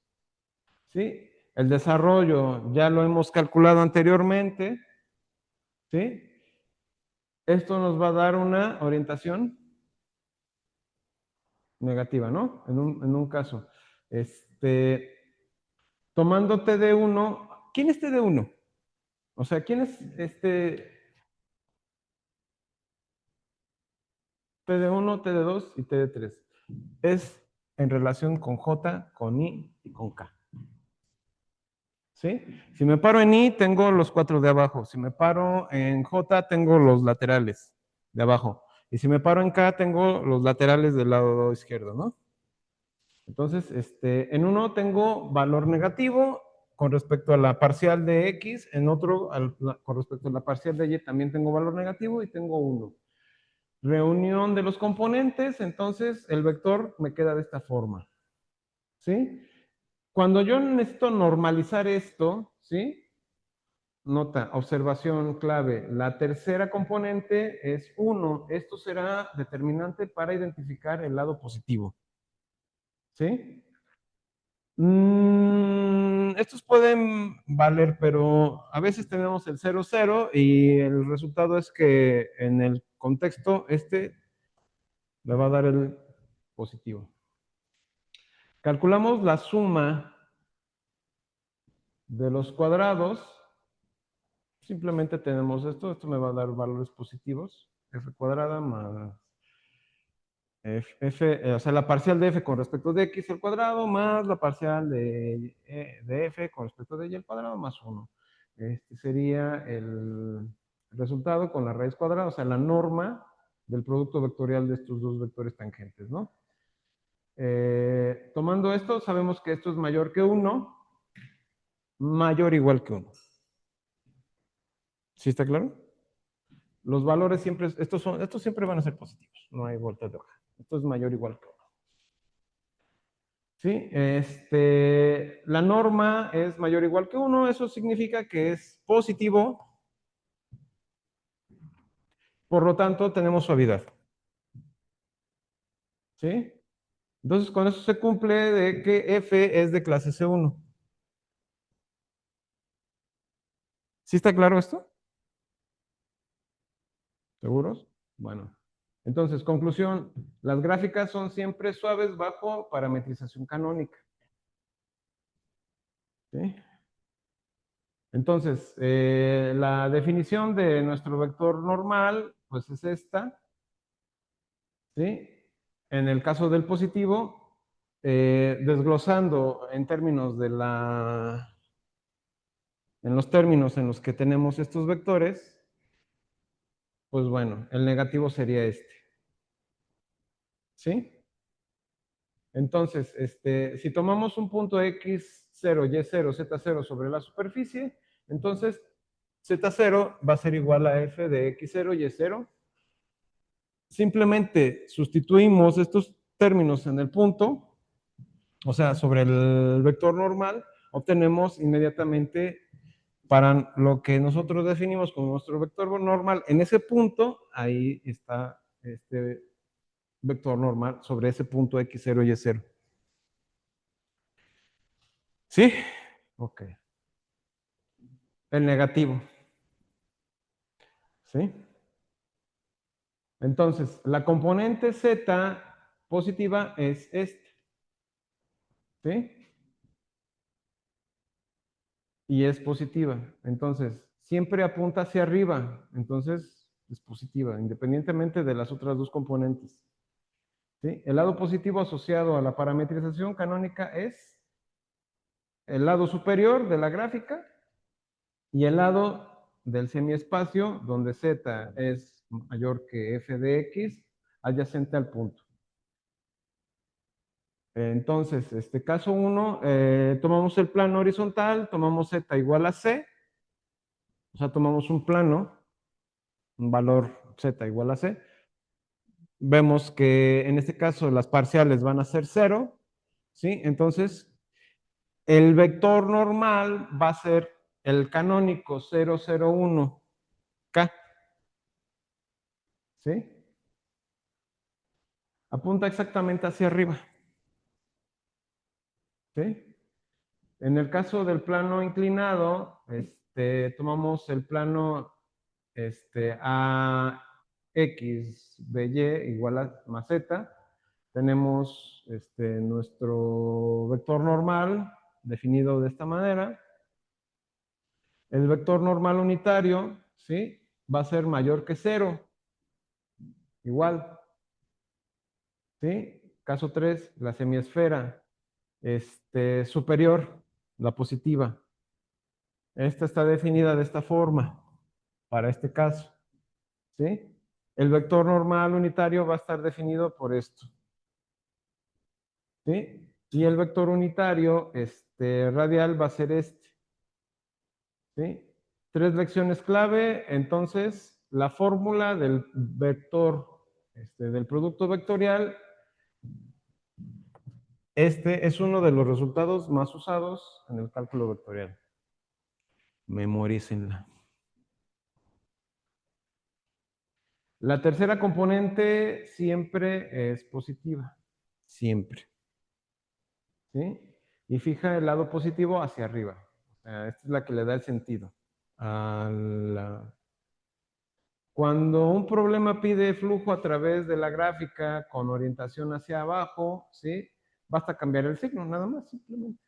¿sí? El desarrollo ya lo hemos calculado anteriormente, ¿sí? Esto nos va a dar una orientación negativa, ¿no? En un caso. Tomando TD1, ¿quién es TD1? O sea, ¿quién es TD1, TD2 y TD3? Es en relación con J, con I y con K. ¿Sí? Si me paro en I, tengo los 4 de abajo. Si me paro en J, tengo los laterales de abajo. Y si me paro en K, tengo los laterales del lado izquierdo, ¿no? Entonces, en uno tengo valor negativo con respecto a la parcial de X, en otro, con respecto a la parcial de Y, también tengo valor negativo y tengo 1. Reunión de los componentes, entonces el vector me queda de esta forma. ¿Sí? Cuando yo necesito normalizar esto, ¿sí? Nota, observación clave. La tercera componente es 1. Esto será determinante para identificar el lado positivo. ¿Sí? Estos pueden valer, pero a veces tenemos el 0, 0 y el resultado es que en el contexto me va a dar el positivo. Calculamos la suma de los cuadrados. Simplemente tenemos esto me va a dar valores positivos, f cuadrada más o sea, la parcial de f con respecto de x al cuadrado más la parcial de f con respecto de y al cuadrado más 1. Este sería el resultado con la raíz cuadrada, o sea, la norma del producto vectorial de estos dos vectores tangentes, ¿no? Tomando esto, sabemos que esto es mayor que 1, mayor o igual que 1. ¿Sí está claro? Los valores siempre, estos siempre van a ser positivos, no hay vuelta de hoja. Esto es mayor o igual que 1. ¿Sí? La norma es mayor o igual que 1, eso significa que es positivo, por lo tanto tenemos suavidad. ¿Sí? Entonces con eso se cumple de que F es de clase C1. ¿Sí está claro esto? ¿Seguros? Bueno. Entonces, conclusión, las gráficas son siempre suaves bajo parametrización canónica. ¿Sí? Entonces, la definición de nuestro vector normal, pues es esta, ¿sí? En el caso del positivo, desglosando en términos en los términos en los que tenemos estos vectores, pues bueno, el negativo sería este, ¿sí? Entonces, si tomamos un punto x0, y0, z0 sobre la superficie, entonces z0 va a ser igual a f de x0, y0. Simplemente sustituimos estos términos en el punto, o sea, sobre el vector normal, obtenemos inmediatamente para lo que nosotros definimos como nuestro vector normal. En ese punto, ahí está este vector normal sobre ese punto x0, y0. ¿Sí? Ok. El negativo. ¿Sí? Entonces, la componente z positiva es este. ¿Sí? Y es positiva. Entonces, siempre apunta hacia arriba. Entonces, es positiva, independientemente de las otras dos componentes. ¿Sí? El lado positivo asociado a la parametrización canónica es el lado superior de la gráfica y el lado del semiespacio, donde z es mayor que f de x, adyacente al punto. Entonces, caso 1, tomamos el plano horizontal, tomamos z igual a c, o sea, tomamos un plano, un valor z igual a c. Vemos que en este caso las parciales van a ser 0, ¿sí? Entonces, el vector normal va a ser el canónico 0, 0, 1, k, ¿sí? apunta exactamente hacia arriba. ¿Sí? En el caso del plano inclinado, tomamos el plano a x de y igual a más z. Tenemos nuestro vector normal definido de esta manera. El vector normal unitario, ¿sí? Va a ser mayor que 0. Igual. ¿Sí? Caso 3, la semiesfera superior, la positiva. Esta está definida de esta forma, para este caso. ¿Sí? El vector normal unitario va a estar definido por esto. ¿Sí? Y el vector unitario radial va a ser este. ¿Sí? 3 lecciones clave, entonces la fórmula del vector, del producto vectorial, es uno de los resultados más usados en el cálculo vectorial. Memorícenla. La tercera componente siempre es positiva. Siempre. ¿Sí? Y fija el lado positivo hacia arriba. Esta es la que le da el sentido. Cuando un problema pide flujo a través de la gráfica con orientación hacia abajo, ¿sí? Basta cambiar el signo, nada más, simplemente.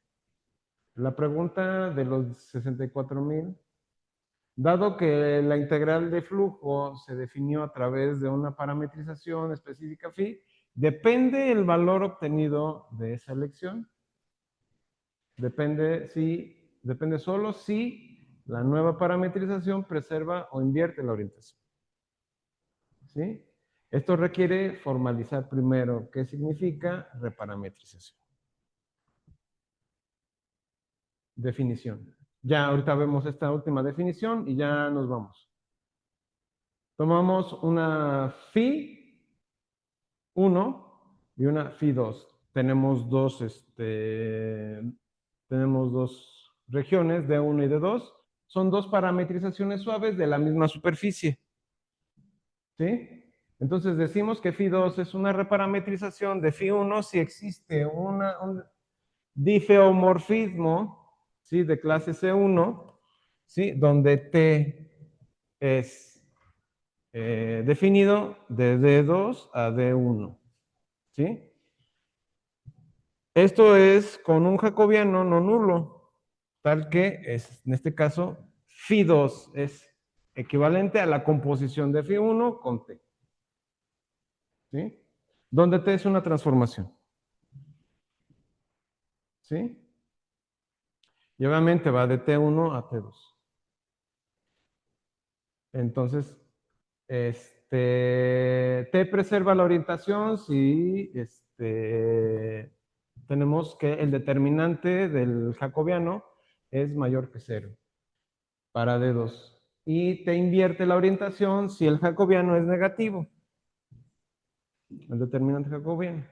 La pregunta de los 64,000. Dado que la integral de flujo se definió a través de una parametrización específica phi, depende el valor obtenido de esa elección. Depende solo si la nueva parametrización preserva o invierte la orientación. ¿Sí? Esto requiere formalizar primero qué significa reparametrización. Definición. Ya ahorita vemos esta última definición y ya nos vamos. Tomamos una phi 1 y una phi 2. Tenemos dos regiones, D1 y D2. Son dos parametrizaciones suaves de la misma superficie. ¿Sí? Entonces decimos que phi 2 es una reparametrización de phi 1 si existe un difeomorfismo, ¿sí? De clase C1, ¿sí? Donde T es definido de D2 a D1. ¿Sí? Esto es con un jacobiano no nulo, tal que es, en este caso, phi 2 es equivalente a la composición de phi 1 con T. ¿Sí? Donde T es una transformación. ¿Sí? Y obviamente va de T1 a T2. Entonces, T preserva la orientación si tenemos que el determinante del jacobiano es mayor que 0 para D2. Y T invierte la orientación si el jacobiano es negativo. El determinante jacobiano.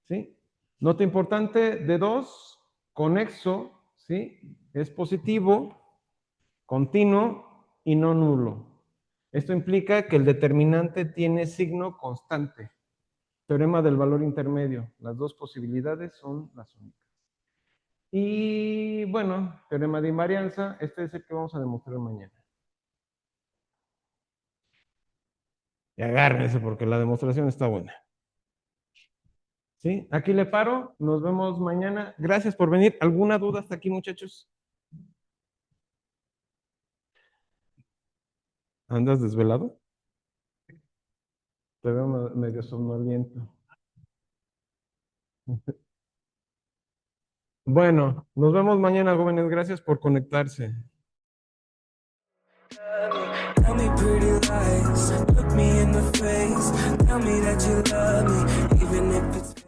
¿Sí? Nota importante, D2, conexo, ¿sí? Es positivo, continuo y no nulo. Esto implica que el determinante tiene signo constante. Teorema del valor intermedio. Las dos posibilidades son las únicas. Y bueno, teorema de invarianza. Este es el que vamos a demostrar mañana. Y agárrense porque la demostración está buena. ¿Sí? Aquí le paro. Nos vemos mañana. Gracias por venir. ¿Alguna duda hasta aquí, muchachos? ¿Andas desvelado? Te veo medio somnoliento. Bueno, nos vemos mañana, jóvenes. Gracias por conectarse. Tell me pretty lies, look me in the face, tell me that you love me, even if it's